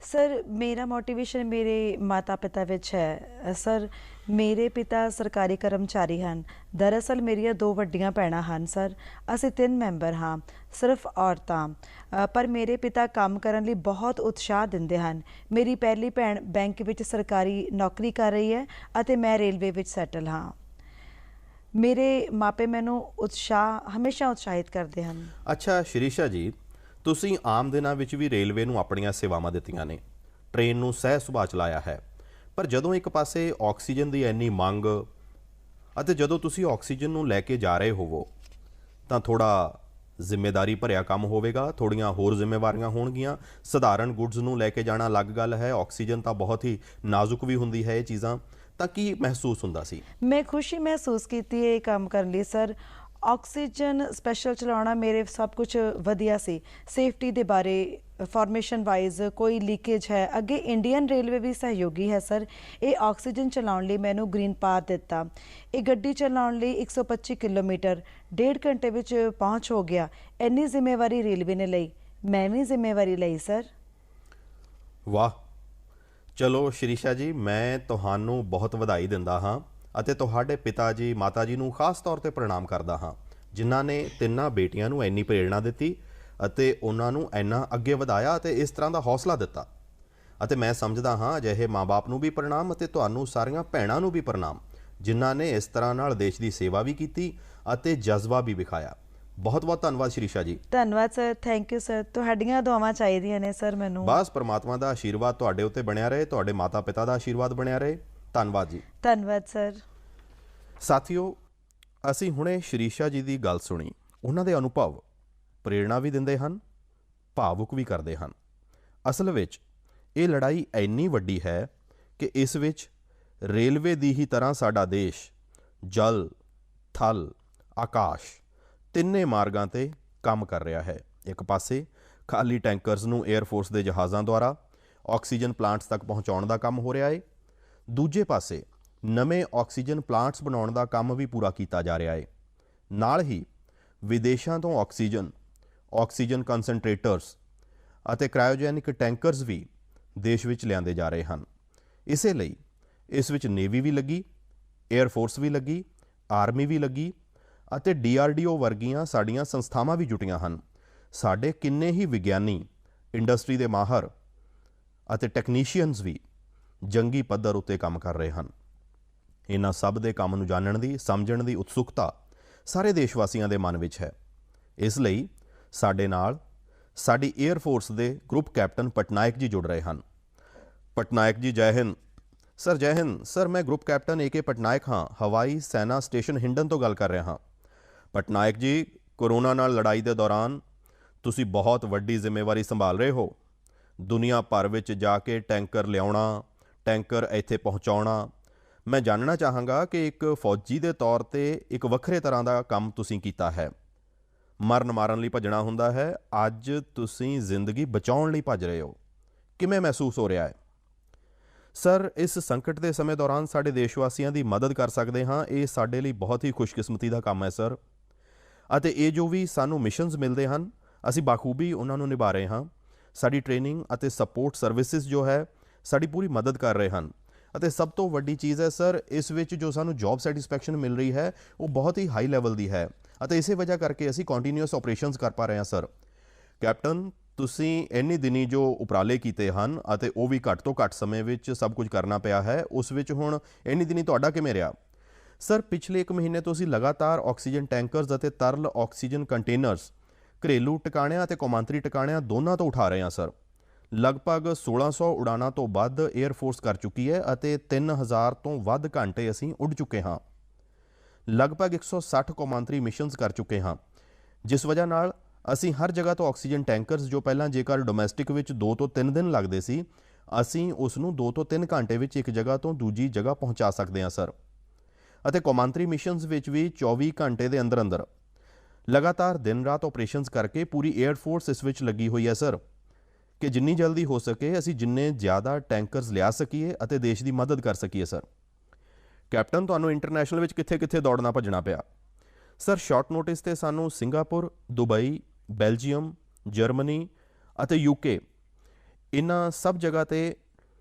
ਸਰ, ਮੇਰਾ ਮੋਟੀਵੇਸ਼ਨ ਮੇਰੇ ਮਾਤਾ ਪਿਤਾ ਵਿੱਚ ਹੈ। ਸਰ, ਮੇਰੇ ਪਿਤਾ ਸਰਕਾਰੀ ਕਰਮਚਾਰੀ ਹਨ। ਦਰਅਸਲ ਮੇਰੀਆਂ 2 ਵੱਡੀਆਂ ਭੈਣਾਂ ਹਨ। ਸਰ, ਅਸੀਂ 3 ਮੈਂਬਰ ਹਾਂ, ਸਿਰਫ ਔਰਤਾਂ। ਪਰ ਮੇਰੇ ਪਿਤਾ ਕੰਮ ਕਰਨ ਲਈ ਬਹੁਤ ਉਤਸ਼ਾਹ ਦਿੰਦੇ ਹਨ। ਮੇਰੀ ਪਹਿਲੀ ਭੈਣ ਬੈਂਕ ਵਿੱਚ ਸਰਕਾਰੀ ਨੌਕਰੀ ਕਰ ਰਹੀ ਹੈ ਅਤੇ ਮੈਂ ਰੇਲਵੇ ਵਿੱਚ ਸੈਟਲ ਹਾਂ। ਮੇਰੇ ਮਾਪੇ ਮੈਨੂੰ ਹਮੇਸ਼ਾ ਉਤਸ਼ਾਹਿਤ ਕਰਦੇ ਹਨ। ਅੱਛਾ ਸ਼ਿਰੀਸ਼ਾ ਜੀ, ਤੁਸੀਂ ਆਮ ਦਿਨਾਂ ਵਿੱਚ ਵੀ ਰੇਲਵੇ ਨੂੰ ਆਪਣੀਆਂ ਸੇਵਾਵਾਂ ਦਿੱਤੀਆਂ ਨੇ, ਟ੍ਰੇਨ ਨੂੰ ਸਹਿ ਸੁਭਾਅ ਚਲਾਇਆ ਹੈ। ਪਰ ਜਦੋਂ ਇੱਕ ਪਾਸੇ ਆਕਸੀਜਨ ਦੀ ਇੰਨੀ ਮੰਗ ਅਤੇ ਜਦੋਂ ਤੁਸੀਂ ਆਕਸੀਜਨ ਨੂੰ ਲੈ ਕੇ ਜਾ ਰਹੇ ਹੋਵੋ ਤਾਂ ਥੋੜਾ ਜ਼ਿੰਮੇਵਾਰੀ ਭਰਿਆ ਕੰਮ ਹੋਵੇਗਾ, ਥੋੜੀਆਂ ਹੋਰ ਜ਼ਿੰਮੇਵਾਰੀਆਂ ਹੋਣਗੀਆਂ। ਸਧਾਰਨ ਗੁੱਡਸ ਨੂੰ ਲੈ ਕੇ ਜਾਣਾ ਅਲੱਗ ਗੱਲ ਹੈ, ਆਕਸੀਜਨ ਤਾਂ ਬਹੁਤ ਹੀ ਨਾਜ਼ੁਕ ਵੀ ਹੁੰਦੀ ਹੈ ਇਹ ਚੀਜ਼ਾਂ। ਤਾਂ ਕੀ ਮਹਿਸੂਸ ਹੁੰਦਾ ਸੀ? ਮੈਂ ਖੁਸ਼ੀ ਮਹਿਸੂਸ ਕੀਤੀ ਇਹ ਕੰਮ ਕਰਨ ਲਈ। ਸਰ, ਆਕਸੀਜਨ ਸਪੈਸ਼ਲ ਚਲਾਉਣਾ ਮੇਰੇ ਸਭ ਕੁਝ ਵਧੀਆ ਸੀ। ਸੇਫਟੀ ਦੇ ਬਾਰੇ ਫਾਰਮੇਸ਼ਨ ਵਾਈਜ਼ ਕੋਈ ਲੀਕੇਜ ਹੈ, ਅੱਗੇ ਇੰਡੀਅਨ ਰੇਲਵੇ ਵੀ ਸਹਿਯੋਗੀ ਹੈ। ਸਰ, ਇਹ ਆਕਸੀਜਨ ਚਲਾਉਣ ਲਈ ਮੈਨੂੰ ਗ੍ਰੀਨ ਪਾਥ ਦਿੱਤਾ। ਇਹ ਗੱਡੀ ਚਲਾਉਣ ਲਈ 125 ਕਿਲੋਮੀਟਰ 1.5 ਘੰਟੇ ਵਿੱਚ ਪਹੁੰਚ ਹੋ ਗਿਆ। ਇੰਨੀ ਜ਼ਿੰਮੇਵਾਰੀ ਰੇਲਵੇ ਨੇ ਲਈ, ਮੈਂ ਵੀ ਜ਼ਿੰਮੇਵਾਰੀ ਲਈ। ਸਰ, ਵਾਹ! ਚਲੋ ਸ਼ਿਰੀਸ਼ਾ ਜੀ, ਮੈਂ ਤੁਹਾਨੂੰ ਬਹੁਤ ਵਧਾਈ ਦਿੰਦਾ ਹਾਂ ਅਤੇ ਤੁਹਾਡੇ ਪਿਤਾ ਜੀ ਮਾਤਾ ਜੀ ਨੂੰ ਖਾਸ ਤੌਰ ਤੇ ਪ੍ਰਣਾਮ ਕਰਦਾ ਹਾਂ, ਜਿਨ੍ਹਾਂ ਨੇ 3 ਬੇਟੀਆਂ ਨੂੰ ਇੰਨੀ ਪ੍ਰੇਰਣਾ ਦਿੱਤੀ ਅਤੇ ਉਹਨਾਂ ਨੂੰ ਇੰਨਾ ਅੱਗੇ ਵਧਾਇਆ ਅਤੇ ਇਸ ਤਰ੍ਹਾਂ ਦਾ ਹੌਸਲਾ ਦਿੱਤਾ। ਅਤੇ ਮੈਂ ਸਮਝਦਾ ਹਾਂ ਅਜਿਹੇ ਮਾਂ-ਬਾਪ ਨੂੰ ਵੀ ਪ੍ਰਣਾਮ ਅਤੇ ਤੁਹਾਨੂੰ ਸਾਰੀਆਂ ਭੈਣਾਂ ਨੂੰ ਵੀ ਪ੍ਰਣਾਮ, ਜਿਨ੍ਹਾਂ ਨੇ ਇਸ ਤਰ੍ਹਾਂ ਨਾਲ ਦੇਸ਼ ਦੀ ਸੇਵਾ ਵੀ ਕੀਤੀ ਅਤੇ ਜਜ਼ਬਾ ਵੀ ਵਿਖਾਇਆ। ਬਹੁਤ ਬਹੁਤ ਧੰਨਵਾਦ ਸ਼ਿਰੀਸ਼ਾ ਜੀ। ਧੰਨਵਾਦ ਸਰ, ਥੈਂਕ ਯੂ ਸਰ। ਤੁਹਾਡੀਆਂ ਦੁਆਵਾਂ ਚਾਹੀਦੀਆਂ ਨੇ ਸਰ ਮੈਨੂੰ। ਬਸ ਪਰਮਾਤਮਾ ਦਾ ਆਸ਼ੀਰਵਾਦ ਤੁਹਾਡੇ ਉੱਤੇ ਬਣਿਆ ਰਹੇ, ਤੁਹਾਡੇ ਮਾਤਾ ਪਿਤਾ ਦਾ ਆਸ਼ੀਰਵਾਦ ਬਣਿਆ ਰਹੇ। ਧੰਨਵਾਦ ਜੀ। ਧੰਨਵਾਦ ਸਰ। ਸਾਥੀਓ, ਅਸੀਂ ਹੁਣੇ ਸ਼ਿਰੀਸ਼ਾ ਜੀ ਦੀ ਗੱਲ ਸੁਣੀ। ਉਹਨਾਂ ਦੇ ਅਨੁਭਵ ਪ੍ਰੇਰਣਾ ਵੀ ਦਿੰਦੇ ਹਨ, ਭਾਵੁਕ ਵੀ ਕਰਦੇ ਹਨ। ਅਸਲ ਵਿੱਚ ਇਹ ਲੜਾਈ ਇੰਨੀ ਵੱਡੀ ਹੈ ਕਿ ਇਸ ਵਿੱਚ ਰੇਲਵੇ ਦੀ ਹੀ ਤਰ੍ਹਾਂ ਸਾਡਾ ਦੇਸ਼ ਜਲ, ਥਲ, ਆਕਾਸ਼ ਤਿੰਨੇ ਮਾਰਗਾਂ ਤੇ ਕੰਮ ਕਰ ਰਿਹਾ ਹੈ। ਇੱਕ ਪਾਸੇ ਖਾਲੀ ਟੈਂਕਰਸ ਨੂੰ 에ਅਰਫੋਰਸ ਦੇ ਜਹਾਜ਼ਾਂ ਦੁਆਰਾ ਆਕਸੀਜਨ ਪਲਾਂਟਸ ਤੱਕ ਪਹੁੰਚਾਉਣ ਦਾ ਕੰਮ ਹੋ ਰਿਹਾ ਹੈ। ਦੂਜੇ ਪਾਸੇ ਨਵੇਂ ਆਕਸੀਜਨ ਪਲਾਂਟਸ ਬਣਾਉਣ ਦਾ ਕੰਮ ਵੀ ਪੂਰਾ ਕੀਤਾ ਜਾ ਰਿਹਾ ਹੈ। ਨਾਲ ਹੀ ਵਿਦੇਸ਼ਾਂ ਤੋਂ ਆਕਸੀਜਨ ਕੰਸਨਟ੍ਰੇਟਰਸ ਅਤੇ ਕ੍ਰਾਇਓਜੈਨਿਕ ਟੈਂਕਰਸ ਵੀ ਦੇਸ਼ ਵਿੱਚ ਲਿਆਂਦੇ ਜਾ ਰਹੇ ਹਨ। ਇਸੇ ਲਈ ਇਸ ਵਿੱਚ ਨੇਵੀ ਵੀ ਲੱਗੀ, 에ਅਰਫੋਰਸ ਵੀ ਲੱਗੀ, ਆਰਮੀ ਵੀ ਲੱਗੀ ਅਤੇ DRDO ਵਰਗੀਆਂ ਸਾਡੀਆਂ ਸੰਸਥਾਵਾਂ ਵੀ ਜੁਟੀਆਂ ਹਨ। ਸਾਡੇ ਕਿੰਨੇ ਹੀ ਵਿਗਿਆਨੀ, ਇੰਡਸਟਰੀ ਦੇ ਮਾਹਰ ਅਤੇ ਟੈਕਨੀਸ਼ੀਅਨਸ ਵੀ ਜੰਗੀ ਪੱਧਰ ਉੱਤੇ ਕੰਮ ਕਰ ਰਹੇ ਹਨ। ਇਹਨਾਂ ਸਭ ਦੇ ਕੰਮ ਨੂੰ ਜਾਣਨ ਦੀ, ਸਮਝਣ ਦੀ ਉਤਸੁਕਤਾ ਸਾਰੇ ਦੇਸ਼ ਵਾਸੀਆਂ ਦੇ ਮਨ ਵਿੱਚ ਹੈ। ਇਸ ਲਈ ਸਾਡੇ ਨਾਲ ਸਾਡੀ 에ਅਰਫੋਰਸ ਦੇ ਗਰੁੱਪ ਕੈਪਟਨ ਪਟਨਾਇਕ ਜੀ ਜੁੜ ਰਹੇ ਹਨ। ਪਟਨਾਇਕ ਜੀ, ਜੈ ਹਿੰਦ। ਸਰ, ਜੈ ਹਿੰਦ। ਸਰ, ਮੈਂ ਗਰੁੱਪ ਕੈਪਟਨ AK ਪਟਨਾਇਕ ਹਾਂ, ਹਵਾਈ ਸੈਨਾ ਸਟੇਸ਼ਨ ਹਿੰਡਨ ਤੋਂ ਗੱਲ ਕਰ ਰਿਹਾ ਹਾਂ। ਪਟਨਾਇਕ ਜੀ, ਕੋਰੋਨਾ ਨਾਲ ਲੜਾਈ ਦੇ ਦੌਰਾਨ ਤੁਸੀਂ ਬਹੁਤ ਵੱਡੀ ਜ਼ਿੰਮੇਵਾਰੀ ਸੰਭਾਲ ਰਹੇ ਹੋ। ਦੁਨੀਆ ਭਰ ਵਿੱਚ ਜਾ ਕੇ ਟੈਂਕਰ ਲਿਆਉਣਾ, ਟੈਂਕਰ ਇੱਥੇ ਪਹੁੰਚਾਉਣਾ। ਮੈਂ ਜਾਣਨਾ ਚਾਹਾਂਗਾ ਕਿ ਇੱਕ ਫੌਜੀ ਦੇ ਤੌਰ ਤੇ ਇੱਕ ਵੱਖਰੇ ਤਰ੍ਹਾਂ ਦਾ ਕੰਮ ਤੁਸੀਂ ਕੀਤਾ ਹੈ। ਮਰਨ ਮਾਰਨ ਲਈ ਭੱਜਣਾ ਹੁੰਦਾ ਹੈ, ਅੱਜ ਤੁਸੀਂ ਜ਼ਿੰਦਗੀ ਬਚਾਉਣ ਲਈ ਭੱਜ ਰਹੇ ਹੋ। ਕਿਵੇਂ ਮਹਿਸੂਸ ਹੋ ਰਿਹਾ ਹੈ? ਸਰ, ਇਸ ਸੰਕਟ ਦੇ ਸਮੇਂ ਦੌਰਾਨ ਸਾਡੇ ਦੇਸ਼ ਵਾਸੀਆਂ ਦੀ ਮਦਦ ਕਰ ਸਕਦੇ ਹਾਂ, ਇਹ ਸਾਡੇ ਲਈ ਬਹੁਤ ਹੀ ਖੁਸ਼ਕਿਸਮਤੀ ਦਾ ਕੰਮ ਹੈ ਸਰ। ਅਤੇ ਇਹ ਜੋ ਵੀ ਸਾਨੂੰ ਮਿਸ਼ਨਸ ਮਿਲਦੇ ਹਨ, ਅਸੀਂ ਬਾਖੂਬੀ ਉਹਨਾਂ ਨੂੰ ਨਿਭਾ ਰਹੇ ਹਾਂ। ਸਾਡੀ ਟ੍ਰੇਨਿੰਗ ਅਤੇ ਸਪੋਰਟ ਸਰਵਿਸਿਜ਼ ਜੋ ਹੈ ਸਾਡੀ ਪੂਰੀ ਮਦਦ ਕਰ ਰਹੇ ਹਨ। ਅਤੇ ਸਭ ਤੋਂ ਵੱਡੀ ਚੀਜ਼ ਹੈ ਸਰ, ਇਸ ਵਿੱਚ ਜੋ ਸਾਨੂੰ ਜੌਬ ਸੈਟਿਸਫੈਕਸ਼ਨ ਮਿਲ ਰਹੀ ਹੈ ਉਹ ਬਹੁਤ ਹੀ ਹਾਈ ਲੈਵਲ ਦੀ ਹੈ ਅਤੇ ਇਸੇ ਵਜ੍ਹਾ ਕਰਕੇ ਅਸੀਂ ਕੰਟੀਨਿਊਅਸ ਆਪਰੇਸ਼ਨਸ ਕਰ ਪਾ ਰਹੇ ਹਾਂ ਸਰ। ਕੈਪਟਨ, ਤੁਸੀਂ ਇੰਨੀ ਦਿਨੀ ਜੋ ਉਪਰਾਲੇ ਕੀਤੇ ਹਨ ਅਤੇ ਉਹ ਵੀ ਘੱਟ ਤੋਂ ਘੱਟ ਸਮੇਂ ਵਿੱਚ ਸਭ ਕੁਝ ਕਰਨਾ ਪਿਆ ਹੈ, ਉਸ ਵਿੱਚ ਹੁਣ ਇੰਨੀ ਦਿਨੀ ਤੁਹਾਡਾ ਕਿਵੇਂ ਰਿਹਾ? ਸਰ, ਪਿਛਲੇ 1 ਮਹੀਨੇ ਤੋਂ ਅਸੀਂ ਲਗਾਤਾਰ ਆਕਸੀਜਨ ਟੈਂਕਰਸ ਅਤੇ ਤਰਲ ਆਕਸੀਜਨ ਕੰਟੇਨਰਸ ਘਰੇਲੂ ਟਿਕਾਣਿਆਂ ਅਤੇ ਕੌਮਾਂਤਰੀ ਟਿਕਾਣਿਆਂ ਦੋਨਾਂ ਤੋਂ ਉਠਾ ਰਹੇ ਹਾਂ ਸਰ। ਲਗਭਗ 1600 ਉਡਾਨਾਂ ਤੋਂ ਵੱਧ 에ਅਰਫੋਰਸ ਕਰ ਚੁੱਕੀ ਹੈ ਅਤੇ 3000 ਤੋਂ ਵੱਧ ਘੰਟੇ ਅਸੀਂ ਉੱਡ ਚੁੱਕੇ ਹਾਂ। ਲਗਭਗ 160 ਕੌਮਾਂਤਰੀ ਮਿਸ਼ਨਸ ਕਰ ਚੁੱਕੇ ਹਾਂ, ਜਿਸ ਵਜ੍ਹਾ ਨਾਲ ਅਸੀਂ ਹਰ ਜਗ੍ਹਾ ਤੋਂ ਆਕਸੀਜਨ ਟੈਂਕਰਸ ਜੋ ਪਹਿਲਾਂ ਜੇਕਰ ਡੋਮੈਸਟਿਕ ਵਿੱਚ 2 ਤੋਂ 3 ਦਿਨ ਲੱਗਦੇ ਸੀ, ਅਸੀਂ ਉਸ ਨੂੰ 2 ਤੋਂ 3 ਘੰਟੇ ਵਿੱਚ ਇੱਕ ਜਗ੍ਹਾ ਤੋਂ ਦੂਜੀ ਜਗ੍ਹਾ ਪਹੁੰਚਾ ਸਕਦੇ ਹਾਂ ਸਰ। ਅਤੇ ਕੌਮਾਂਤਰੀ ਮਿਸ਼ਨਸ ਵਿੱਚ ਵੀ 24 ਘੰਟੇ ਦੇ ਅੰਦਰ ਅੰਦਰ ਲਗਾਤਾਰ ਦਿਨ ਰਾਤ ਆਪਰੇਸ਼ਨਸ ਕਰਕੇ ਪੂਰੀ ਏਅਰ ਫੋਰਸ ਇਸ ਵਿੱਚ ਲੱਗੀ ਹੋਈ ਹੈ ਸਰ, ਕਿ ਜਿੰਨੀ ਜਲਦੀ ਹੋ ਸਕੇ ਅਸੀਂ ਜਿੰਨੇ ਜ਼ਿਆਦਾ ਟੈਂਕਰਸ ਲਿਆ ਸਕੀਏ ਅਤੇ ਦੇਸ਼ ਦੀ ਮਦਦ ਕਰ ਸਕੀਏ ਸਰ। ਕੈਪਟਨ, ਤੁਹਾਨੂੰ ਇੰਟਰਨੈਸ਼ਨਲ ਵਿੱਚ ਕਿੱਥੇ ਦੌੜਨਾ ਭੱਜਣਾ ਪਿਆ ਸਰ? ਸ਼ਾਰਟ ਨੋਟਿਸ ਤੇ ਸਾਨੂੰ ਸਿੰਗਾਪੁਰ, ਦੁਬਈ, ਬੈਲਜੀਅਮ, ਜਰਮਨੀ ਅਤੇ UK ਇਹਨਾਂ ਸਭ ਜਗ੍ਹਾ ਤੇ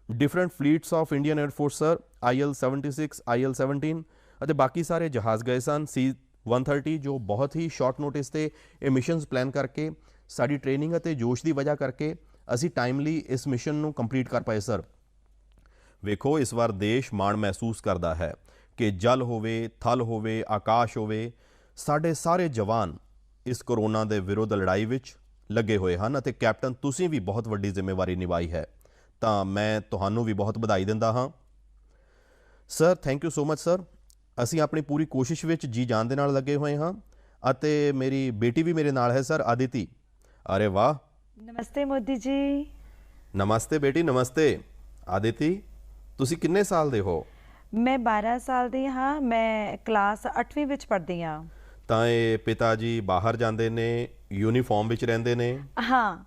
different fleets of Indian air force sir, IL-76, IL-17 ਅਤੇ ਬਾਕੀ ਸਾਰੇ ਜਹਾਜ਼ ਗਏ ਸਨ, C-130, ਜੋ ਬਹੁਤ ਹੀ ਸ਼ਾਰਟ ਨੋਟਿਸ ਤੇ ਇਹ ਮਿਸ਼ਨਸ ਪਲਾਨ ਕਰਕੇ ਸਾਡੀ ਟ੍ਰੇਨਿੰਗ ਅਤੇ ਜੋਸ਼ ਦੀ ਵਜ੍ਹਾ ਕਰਕੇ ਅਸੀਂ ਟਾਈਮਲੀ ਇਸ ਮਿਸ਼ਨ ਨੂੰ ਕੰਪਲੀਟ ਕਰ ਪਾਏ ਸਰ। ਵੇਖੋ, ਇਸ ਵਾਰ ਦੇਸ਼ ਮਾਣ ਮਹਿਸੂਸ ਕਰਦਾ ਹੈ ਕਿ ਜਲ ਹੋਵੇ, ਥਲ ਹੋਵੇ, ਆਕਾਸ਼ ਹੋਵੇ, ਸਾਡੇ ਸਾਰੇ ਜਵਾਨ ਇਸ ਕਰੋਨਾ ਦੇ ਵਿਰੁੱਧ ਲੜਾਈ ਵਿੱਚ ਲੱਗੇ ਹੋਏ ਹਨ ਅਤੇ ਕੈਪਟਨ ਤੁਸੀਂ ਵੀ ਬਹੁਤ ਵੱਡੀ ਜ਼ਿੰਮੇਵਾਰੀ ਨਿਭਾਈ ਹੈ, ਤਾਂ ਮੈਂ ਤੁਹਾਨੂੰ ਵੀ ਬਹੁਤ ਵਧਾਈ ਦਿੰਦਾ ਹਾਂ sir. Thank you so much sir. ਅਸੀਂ ਆਪਣੀ ਪੂਰੀ ਕੋਸ਼ਿਸ਼ ਵਿੱਚ ਜੀ ਜਾਨ ਦੇ ਨਾਲ ਲੱਗੇ ਹੋਏ ਹਾਂ ਅਤੇ ਮੇਰੀ ਬੇਟੀ ਵੀ ਮੇਰੇ ਨਾਲ ਹੈ ਸਰ, ਆਦਿਤੀ। ਅਰੇ ਵਾਹ! ਨਮਸਤੇ ਮੋਦੀ ਜੀ। ਨਮਸਤੇ ਬੇਟੀ, ਨਮਸਤੇ। ਆਦਿਤੀ, ਤੁਸੀਂ ਕਿੰਨੇ ਸਾਲ ਦੇ ਹੋ? ਮੈਂ 12 ਸਾਲ ਦੀ ਹਾਂ, ਮੈਂ ਕਲਾਸ 8ਵੀਂ ਵਿੱਚ ਪੜ੍ਹਦੀ ਹਾਂ। ਤਾਂ ਇਹ ਪਿਤਾ ਜੀ ਬਾਹਰ ਜਾਂਦੇ ਨੇ, ਯੂਨੀਫਾਰਮ ਵਿੱਚ ਰਹਿੰਦੇ ਨੇ? ਹਾਂ,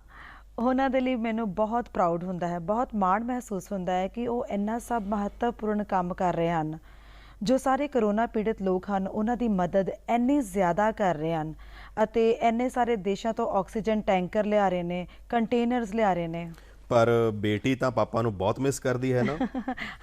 ਉਹਨਾਂ ਦੇ ਲਈ ਮੈਨੂੰ ਬਹੁਤ ਪ੍ਰਾਊਡ ਹੁੰਦਾ ਹੈ, ਬਹੁਤ ਮਾਣ ਮਹਿਸੂਸ ਹੁੰਦਾ ਹੈ ਕਿ ਉਹ ਇੰਨਾ ਸਭ ਮਹੱਤਵਪੂਰਨ ਕੰਮ ਕਰ ਰਹੇ ਹਨ। ਜੋ ਸਾਰੇ ਕਰੋਨਾ ਪੀੜਤ ਲੋਕ ਹਨ, ਉਹਨਾਂ ਦੀ ਮਦਦ ਇੰਨੀ ਜ਼ਿਆਦਾ ਕਰ ਰਹੇ ਹਨ ਅਤੇ ਇੰਨੇ ਸਾਰੇ ਦੇਸ਼ਾਂ ਤੋਂ ਆਕਸੀਜਨ ਟੈਂਕਰ ਲਿਆ ਰਹੇ ਨੇ, ਕੰਟੇਨਰਸ ਲਿਆ ਰਹੇ ਨੇ। ਪਰ ਬੇਟੀ ਤਾਂ ਪਾਪਾ ਨੂੰ ਬਹੁਤ ਮਿਸ ਕਰਦੀ ਹੈ ਨਾ?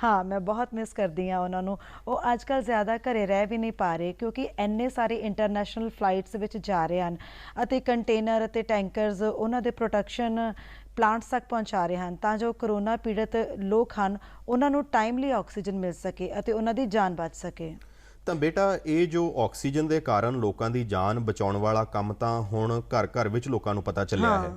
ਹਾਂ, ਮੈਂ ਬਹੁਤ ਮਿਸ ਕਰਦੀ ਹਾਂ ਉਹਨਾਂ ਨੂੰ। ਉਹ ਅੱਜ ਕੱਲ੍ਹ ਜ਼ਿਆਦਾ ਘਰੇ ਰਹਿ ਵੀ ਨਹੀਂ ਪਾ ਰਹੇ ਕਿਉਂਕਿ ਇੰਨੇ ਸਾਰੇ ਇੰਟਰਨੈਸ਼ਨਲ ਫਲਾਈਟਸ ਵਿੱਚ ਜਾ ਰਹੇ ਹਨ ਅਤੇ ਕੰਟੇਨਰ ਅਤੇ ਟੈਂਕਰਸ ਉਹਨਾਂ ਦੇ ਪ੍ਰੋਟੈਕਸ਼ਨ ਪਲਾਂਟਸ ਤੱਕ ਪਹੁੰਚਾ ਰਹੇ ਹਨ ਤਾਂ ਜੋ ਕਰੋਨਾ ਪੀੜਤ ਲੋਕ ਹਨ ਉਹਨਾਂ ਨੂੰ ਟਾਈਮਲੀ ਆਕਸੀਜਨ ਮਿਲ ਸਕੇ ਅਤੇ ਉਹਨਾਂ ਦੀ ਜਾਨ ਬਚ ਸਕੇ। ਤਾਂ ਬੇਟਾ, ਇਹ ਜੋ ਆਕਸੀਜਨ ਦੇ ਕਾਰਨ ਲੋਕਾਂ ਦੀ ਜਾਨ ਬਚਾਉਣ ਵਾਲਾ ਕੰਮ ਤਾਂ ਹੁਣ ਘਰ ਘਰ ਵਿੱਚ ਲੋਕਾਂ ਨੂੰ ਪਤਾ ਚੱਲਿਆ ਹੈ।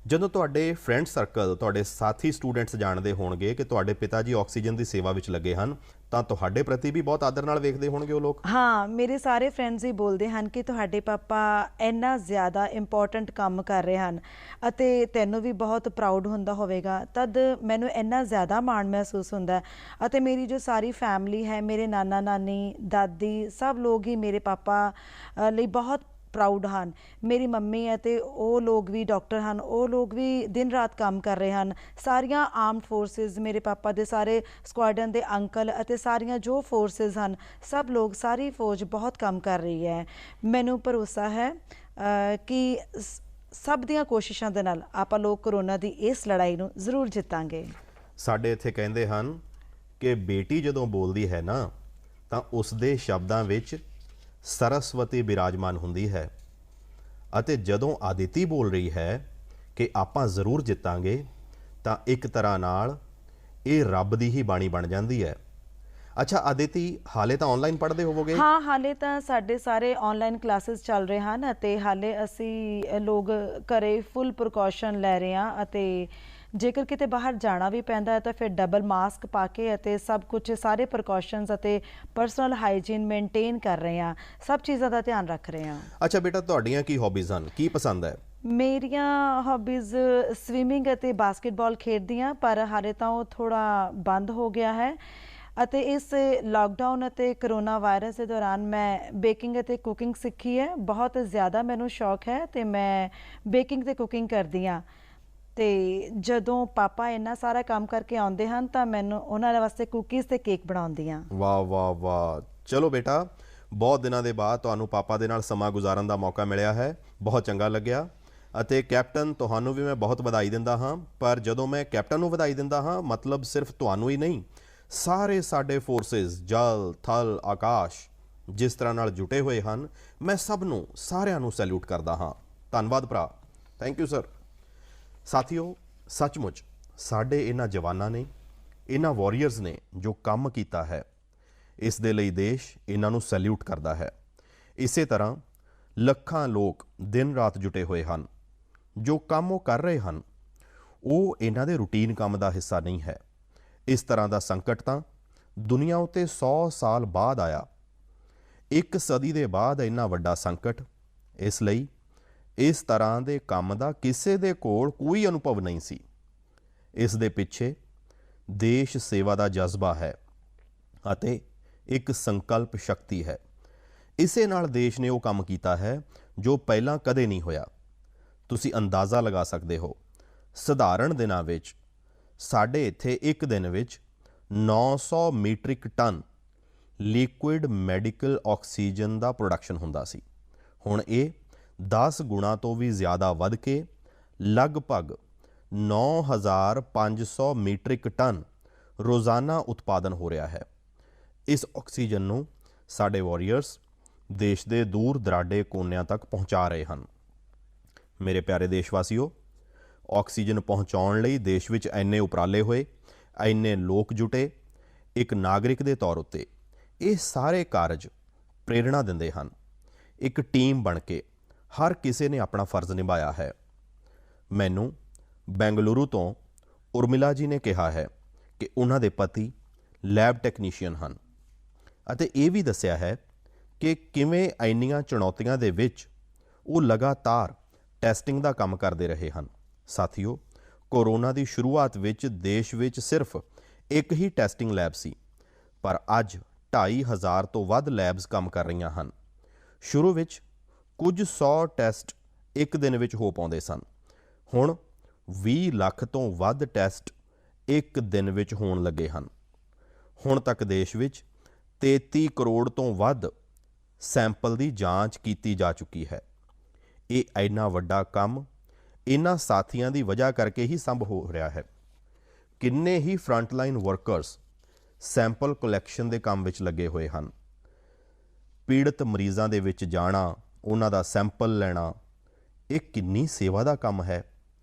ਜਦੋਂ ਤੁਹਾਡੇ ਫਰੈਂਡ ਸਰਕਲ, ਤੁਹਾਡੇ ਸਾਥੀ ਸਟੂਡੈਂਟਸ ਜਾਣਦੇ ਹੋਣਗੇ ਕਿ ਤੁਹਾਡੇ ਪਿਤਾ ਜੀ ਆਕਸੀਜਨ ਦੀ ਸੇਵਾ ਵਿੱਚ ਲੱਗੇ ਹਨ, ਤਾਂ ਤੁਹਾਡੇ ਪ੍ਰਤੀ ਵੀ ਬਹੁਤ ਆਦਰ ਨਾਲ ਵੇਖਦੇ ਹੋਣਗੇ ਉਹ ਲੋਕ? ਹਾਂ, ਮੇਰੇ ਸਾਰੇ ਫਰੈਂਡਸ ਹੀ ਬੋਲਦੇ ਹਨ ਕਿ ਤੁਹਾਡੇ ਪਾਪਾ ਇੰਨਾ ਜ਼ਿਆਦਾ ਇੰਪੋਰਟੈਂਟ ਕੰਮ ਕਰ ਰਹੇ ਹਨ ਅਤੇ ਤੈਨੂੰ ਵੀ ਬਹੁਤ ਪ੍ਰਾਊਡ ਹੁੰਦਾ ਹੋਵੇਗਾ। ਤਦ ਮੈਨੂੰ ਇੰਨਾ ਜ਼ਿਆਦਾ ਮਾਣ ਮਹਿਸੂਸ ਹੁੰਦਾ ਅਤੇ ਮੇਰੀ ਜੋ ਸਾਰੀ ਫੈਮਿਲੀ ਹੈ, ਮੇਰੇ ਨਾਨਾ ਨਾਨੀ, ਦਾਦੀ, ਸਭ ਲੋਕ ਹੀ ਮੇਰੇ ਪਾਪਾ ਲਈ ਬਹੁਤ ਪ੍ਰਾਊਡ ਹਨ। ਮੇਰੀ ਮੰਮੀ ਅਤੇ ਉਹ ਲੋਕ ਵੀ ਡਾਕਟਰ ਹਨ, ਉਹ ਲੋਕ ਵੀ ਦਿਨ ਰਾਤ ਕੰਮ ਕਰ ਰਹੇ ਹਨ। ਸਾਰੀਆਂ ਆਰਮਡ ਫੋਰਸਿਸ, ਮੇਰੇ ਪਾਪਾ ਦੇ ਸਾਰੇ ਸਕੁਆਡਨ ਦੇ ਅੰਕਲ ਅਤੇ ਸਾਰੀਆਂ ਜੋ ਫੋਰਸਿਸ ਹਨ, ਸਭ ਲੋਕ, ਸਾਰੀ ਫੌਜ ਬਹੁਤ ਕੰਮ ਕਰ ਰਹੀ ਹੈ। ਮੈਨੂੰ ਭਰੋਸਾ ਹੈ ਕਿ ਸਭ ਦੀਆਂ ਕੋਸ਼ਿਸ਼ਾਂ ਦੇ ਨਾਲ ਆਪਾਂ ਲੋਕ ਕਰੋਨਾ ਦੀ ਇਸ ਲੜਾਈ ਨੂੰ ਜ਼ਰੂਰ ਜਿੱਤਾਂਗੇ। ਸਾਡੇ ਇੱਥੇ ਕਹਿੰਦੇ ਹਨ ਕਿ ਬੇਟੀ ਜਦੋਂ ਬੋਲਦੀ ਹੈ ਨਾ, ਤਾਂ ਉਸ ਦੇ ਸ਼ਬਦਾਂ ਵਿੱਚ ਸਰਸਵਤੀ ਬਿਰਾਜਮਾਨ ਹੁੰਦੀ ਹੈ ਅਤੇ ਜਦੋਂ ਆਦਿਤੀ ਬੋਲ ਰਹੀ ਹੈ ਕਿ ਆਪਾਂ ਜ਼ਰੂਰ ਜਿੱਤਾਂਗੇ, ਤਾਂ ਇੱਕ ਤਰ੍ਹਾਂ ਨਾਲ ਇਹ ਰੱਬ ਦੀ ਹੀ ਬਾਣੀ ਬਣ ਜਾਂਦੀ ਹੈ। ਅੱਛਾ ਆਦਿਤੀ, ਹਾਲੇ ਤਾਂ ਆਨਲਾਈਨ ਪੜ੍ਹਦੇ ਹੋਵੋਗੇ? ਹਾਂ, ਹਾਲੇ ਤਾਂ ਸਾਡੇ ਸਾਰੇ ਆਨਲਾਈਨ ਕਲਾਸਿਸ ਚੱਲ ਰਹੇ ਹਨ ਅਤੇ ਹਾਲੇ ਅਸੀਂ ਲੋਕ ਘਰੇ ਫੁੱਲ ਪ੍ਰੀਕਾਸ਼ਨ ਲੈ ਰਹੇ ਹਾਂ ਅਤੇ ਜੇਕਰ ਕਿਤੇ ਬਾਹਰ ਜਾਣਾ ਵੀ ਪੈਂਦਾ ਹੈ ਤਾਂ ਫਿਰ ਡਬਲ ਮਾਸਕ ਪਾ ਕੇ ਅਤੇ ਸਭ ਕੁਝ, ਸਾਰੇ ਪ੍ਰੀਕਾਸ਼ਨਸ ਅਤੇ ਪਰਸਨਲ ਹਾਈਜੀਨ ਮੇਨਟੇਨ ਕਰ ਰਹੇ ਹਾਂ, ਸਭ ਚੀਜ਼ਾਂ ਦਾ ਧਿਆਨ ਰੱਖ ਰਹੇ ਹਾਂ। ਅੱਛਾ ਬੇਟਾ, ਤੁਹਾਡੀਆਂ ਕੀ ਹੌਬੀਜ਼ ਹਨ, ਕੀ ਪਸੰਦ ਹੈ? ਮੇਰੀਆਂ ਹੌਬੀਜ਼ ਸਵਿਮਿੰਗ ਅਤੇ ਬਾਸਕਟਬਾਲ ਖੇਡਦੀ ਹਾਂ, ਪਰ ਹਾਲੇ ਤਾਂ ਉਹ ਥੋੜ੍ਹਾ ਬੰਦ ਹੋ ਗਿਆ ਹੈ ਅਤੇ ਇਸ ਲਾਕਡਾਊਨ ਅਤੇ ਕਰੋਨਾ ਵਾਇਰਸ ਦੇ ਦੌਰਾਨ ਮੈਂ ਬੇਕਿੰਗ ਅਤੇ ਕੁਕਿੰਗ ਸਿੱਖੀ ਹੈ। ਬਹੁਤ ਜ਼ਿਆਦਾ ਮੈਨੂੰ ਸ਼ੌਕ ਹੈ ਅਤੇ ਮੈਂ ਬੇਕਿੰਗ ਅਤੇ ਕੁਕਿੰਗ ਕਰਦੀ ਹਾਂ ਅਤੇ ਜਦੋਂ ਪਾਪਾ ਇੰਨਾ ਸਾਰਾ ਕੰਮ ਕਰਕੇ ਆਉਂਦੇ ਹਨ ਤਾਂ ਮੈਨੂੰ ਉਹਨਾਂ ਦੇ ਵਾਸਤੇ ਕੁਕੀਜ਼ ਅਤੇ ਕੇਕ ਬਣਾਉਂਦੀ ਹਾਂ। ਵਾਹ ਵਾਹ ਵਾਹ! ਚਲੋ ਬੇਟਾ, ਬਹੁਤ ਦਿਨਾਂ ਦੇ ਬਾਅਦ ਤੁਹਾਨੂੰ ਪਾਪਾ ਦੇ ਨਾਲ ਸਮਾਂ ਗੁਜ਼ਾਰਨ ਦਾ ਮੌਕਾ ਮਿਲਿਆ ਹੈ, ਬਹੁਤ ਚੰਗਾ ਲੱਗਿਆ। ਅਤੇ ਕੈਪਟਨ, ਤੁਹਾਨੂੰ ਵੀ ਮੈਂ ਬਹੁਤ ਵਧਾਈ ਦਿੰਦਾ ਹਾਂ। ਪਰ ਜਦੋਂ ਮੈਂ ਕੈਪਟਨ ਨੂੰ ਵਧਾਈ ਦਿੰਦਾ ਹਾਂ, ਮਤਲਬ ਸਿਰਫ ਤੁਹਾਨੂੰ ਹੀ ਨਹੀਂ, ਸਾਰੇ ਸਾਡੇ ਫੋਰਸਿਸ, ਜਲ, ਥਲ, ਆਕਾਸ਼ ਜਿਸ ਤਰ੍ਹਾਂ ਨਾਲ ਜੁਟੇ ਹੋਏ ਹਨ, ਮੈਂ ਸਭ ਨੂੰ, ਸਾਰਿਆਂ ਨੂੰ ਸੈਲੂਟ ਕਰਦਾ ਹਾਂ। ਧੰਨਵਾਦ ਭਰਾ, ਥੈਂਕ ਯੂ ਸਰ। ਸਾਥੀਓ, ਸੱਚਮੁੱਚ ਸਾਡੇ ਇਹਨਾਂ ਜਵਾਨਾਂ ਨੇ, ਇਹਨਾਂ ਵਾਰੀਅਰਸ ਨੇ ਜੋ ਕੰਮ ਕੀਤਾ ਹੈ, ਇਸ ਦੇ ਲਈ ਦੇਸ਼ ਇਹਨਾਂ ਨੂੰ ਸੈਲੂਟ ਕਰਦਾ ਹੈ। ਇਸੇ ਤਰ੍ਹਾਂ ਲੱਖਾਂ ਲੋਕ ਦਿਨ ਰਾਤ ਜੁਟੇ ਹੋਏ ਹਨ। ਜੋ ਕੰਮ ਉਹ ਕਰ ਰਹੇ ਹਨ, ਉਹ ਇਹਨਾਂ ਦੇ ਰੂਟੀਨ ਕੰਮ ਦਾ ਹਿੱਸਾ ਨਹੀਂ ਹੈ। ਇਸ ਤਰ੍ਹਾਂ ਦਾ ਸੰਕਟ ਤਾਂ ਦੁਨੀਆ ਉੱਤੇ 100 ਸਾਲ ਬਾਅਦ ਆਇਆ। ਇੱਕ ਸਦੀ ਦੇ ਬਾਅਦ ਇੰਨਾ ਵੱਡਾ ਸੰਕਟ, ਇਸ ਲਈ ਇਸ ਤਰ੍ਹਾਂ ਦੇ ਕੰਮ ਦਾ ਕਿਸੇ ਦੇ ਕੋਲ ਕੋਈ ਅਨੁਭਵ ਨਹੀਂ ਸੀ। ਇਸ ਦੇ ਪਿੱਛੇ ਦੇਸ਼ ਸੇਵਾ ਦਾ ਜਜ਼ਬਾ ਹੈ ਅਤੇ ਇੱਕ ਸੰਕਲਪ ਸ਼ਕਤੀ ਹੈ। ਇਸੇ ਨਾਲ ਦੇਸ਼ ਨੇ ਉਹ ਕੰਮ ਕੀਤਾ ਹੈ ਜੋ ਪਹਿਲਾਂ ਕਦੇ ਨਹੀਂ ਹੋਇਆ। ਤੁਸੀਂ ਅੰਦਾਜ਼ਾ ਲਗਾ ਸਕਦੇ ਹੋ, ਸਧਾਰਨ ਦਿਨਾਂ ਵਿੱਚ ਸਾਡੇ ਇੱਥੇ ਇੱਕ ਦਿਨ ਵਿੱਚ 900 metric tonne liquid medical oxygen ਦਾ ਪ੍ਰੋਡਕਸ਼ਨ ਹੁੰਦਾ ਸੀ। ਹੁਣ ਇਹ 10 ਗੁਣਾ ਤੋਂ ਵੀ ਜ਼ਿਆਦਾ ਵੱਧ ਕੇ ਲਗਭਗ 9500 ਮੀਟ੍ਰਿਕ ਟਨ ਰੋਜ਼ਾਨਾ ਉਤਪਾਦਨ ਹੋ ਰਿਹਾ ਹੈ। ਇਸ ਆਕਸੀਜਨ ਨੂੰ ਸਾਡੇ ਵਾਰੀਅਰਸ ਦੇਸ਼ ਦੇ ਦੂਰ ਦਰਾਡੇ ਕੋਨਿਆਂ ਤੱਕ ਪਹੁੰਚਾ ਰਹੇ ਹਨ। ਮੇਰੇ ਪਿਆਰੇ ਦੇਸ਼ਵਾਸੀਓ, ਆਕਸੀਜਨ ਪਹੁੰਚਾਉਣ ਲਈ ਦੇਸ਼ ਵਿੱਚ ਇੰਨੇ ਉਪਰਾਲੇ ਹੋਏ, ਇੰਨੇ ਲੋਕ ਜੁਟੇ। ਇੱਕ ਨਾਗਰਿਕ ਦੇ ਤੌਰ ਉੱਤੇ ਇਹ ਸਾਰੇ ਕਾਰਜ ਪ੍ਰੇਰਣਾ ਦਿੰਦੇ ਹਨ। ਇੱਕ ਟੀਮ ਬਣ ਕੇ ਹਰ ਕਿਸੇ ਨੇ ਆਪਣਾ ਫਰਜ਼ ਨਿਭਾਇਆ ਹੈ। ਮੈਨੂੰ ਬੈਂਗਲੁਰੂ ਤੋਂ ਉਰਮਿਲਾ ਜੀ ਨੇ ਕਿਹਾ ਹੈ ਕਿ ਉਹਨਾਂ ਦੇ ਪਤੀ ਲੈਬ ਟੈਕਨੀਸ਼ੀਅਨ ਹਨ ਅਤੇ ਇਹ ਵੀ ਦੱਸਿਆ ਹੈ ਕਿ ਕਿਵੇਂ ਇੰਨੀਆਂ ਚੁਣੌਤੀਆਂ ਦੇ ਵਿੱਚ ਉਹ ਲਗਾਤਾਰ ਟੈਸਟਿੰਗ ਦਾ ਕੰਮ ਕਰਦੇ ਰਹੇ ਹਨ। ਸਾਥੀਓ, ਕੋਰੋਨਾ ਦੀ ਸ਼ੁਰੂਆਤ ਵਿੱਚ ਦੇਸ਼ ਵਿੱਚ ਸਿਰਫ ਇੱਕ ਹੀ ਟੈਸਟਿੰਗ ਲੈਬ ਸੀ, ਪਰ ਅੱਜ 2500 ਤੋਂ ਵੱਧ ਲੈਬਸ ਕੰਮ ਕਰ ਰਹੀਆਂ ਹਨ। ਸ਼ੁਰੂ ਵਿੱਚ ਕੁਝ 100 ਟੈਸਟ ਇੱਕ ਦਿਨ ਵਿੱਚ ਹੋ ਪਾਉਂਦੇ ਸਨ। ਹੁਣ 20 ਲੱਖ ਤੋਂ ਵੱਧ ਟੈਸਟ ਇੱਕ ਦਿਨ ਵਿੱਚ ਹੋਣ ਲੱਗੇ ਹਨ। ਹੁਣ ਤੱਕ ਦੇਸ਼ ਵਿੱਚ 33 ਕਰੋੜ ਤੋਂ ਵੱਧ ਸੈਂਪਲ ਦੀ ਜਾਂਚ ਕੀਤੀ ਜਾ ਚੁੱਕੀ ਹੈ। ਇਹ ਇੰਨਾ ਵੱਡਾ ਕੰਮ ਇਹਨਾਂ ਸਾਥੀਆਂ ਦੀ ਵਜ੍ਹਾ ਕਰਕੇ ਹੀ ਸੰਭਵ ਹੋ ਰਿਹਾ ਹੈ। ਕਿੰਨੇ ਹੀ ਫਰੰਟਲਾਈਨ ਵਰਕਰਸ ਸੈਂਪਲ ਕਲੈਕਸ਼ਨ ਦੇ ਕੰਮ ਵਿੱਚ ਲੱਗੇ ਹੋਏ ਹਨ। ਪੀੜਤ ਮਰੀਜ਼ਾਂ ਦੇ ਵਿੱਚ ਜਾਣਾ, ਉਹਨਾਂ ਦਾ ਸੈਂਪਲ ਲੈਣਾ, ਇਹ ਕਿੰਨੀ ਸੇਵਾ ਦਾ ਕੰਮ ਹੈ।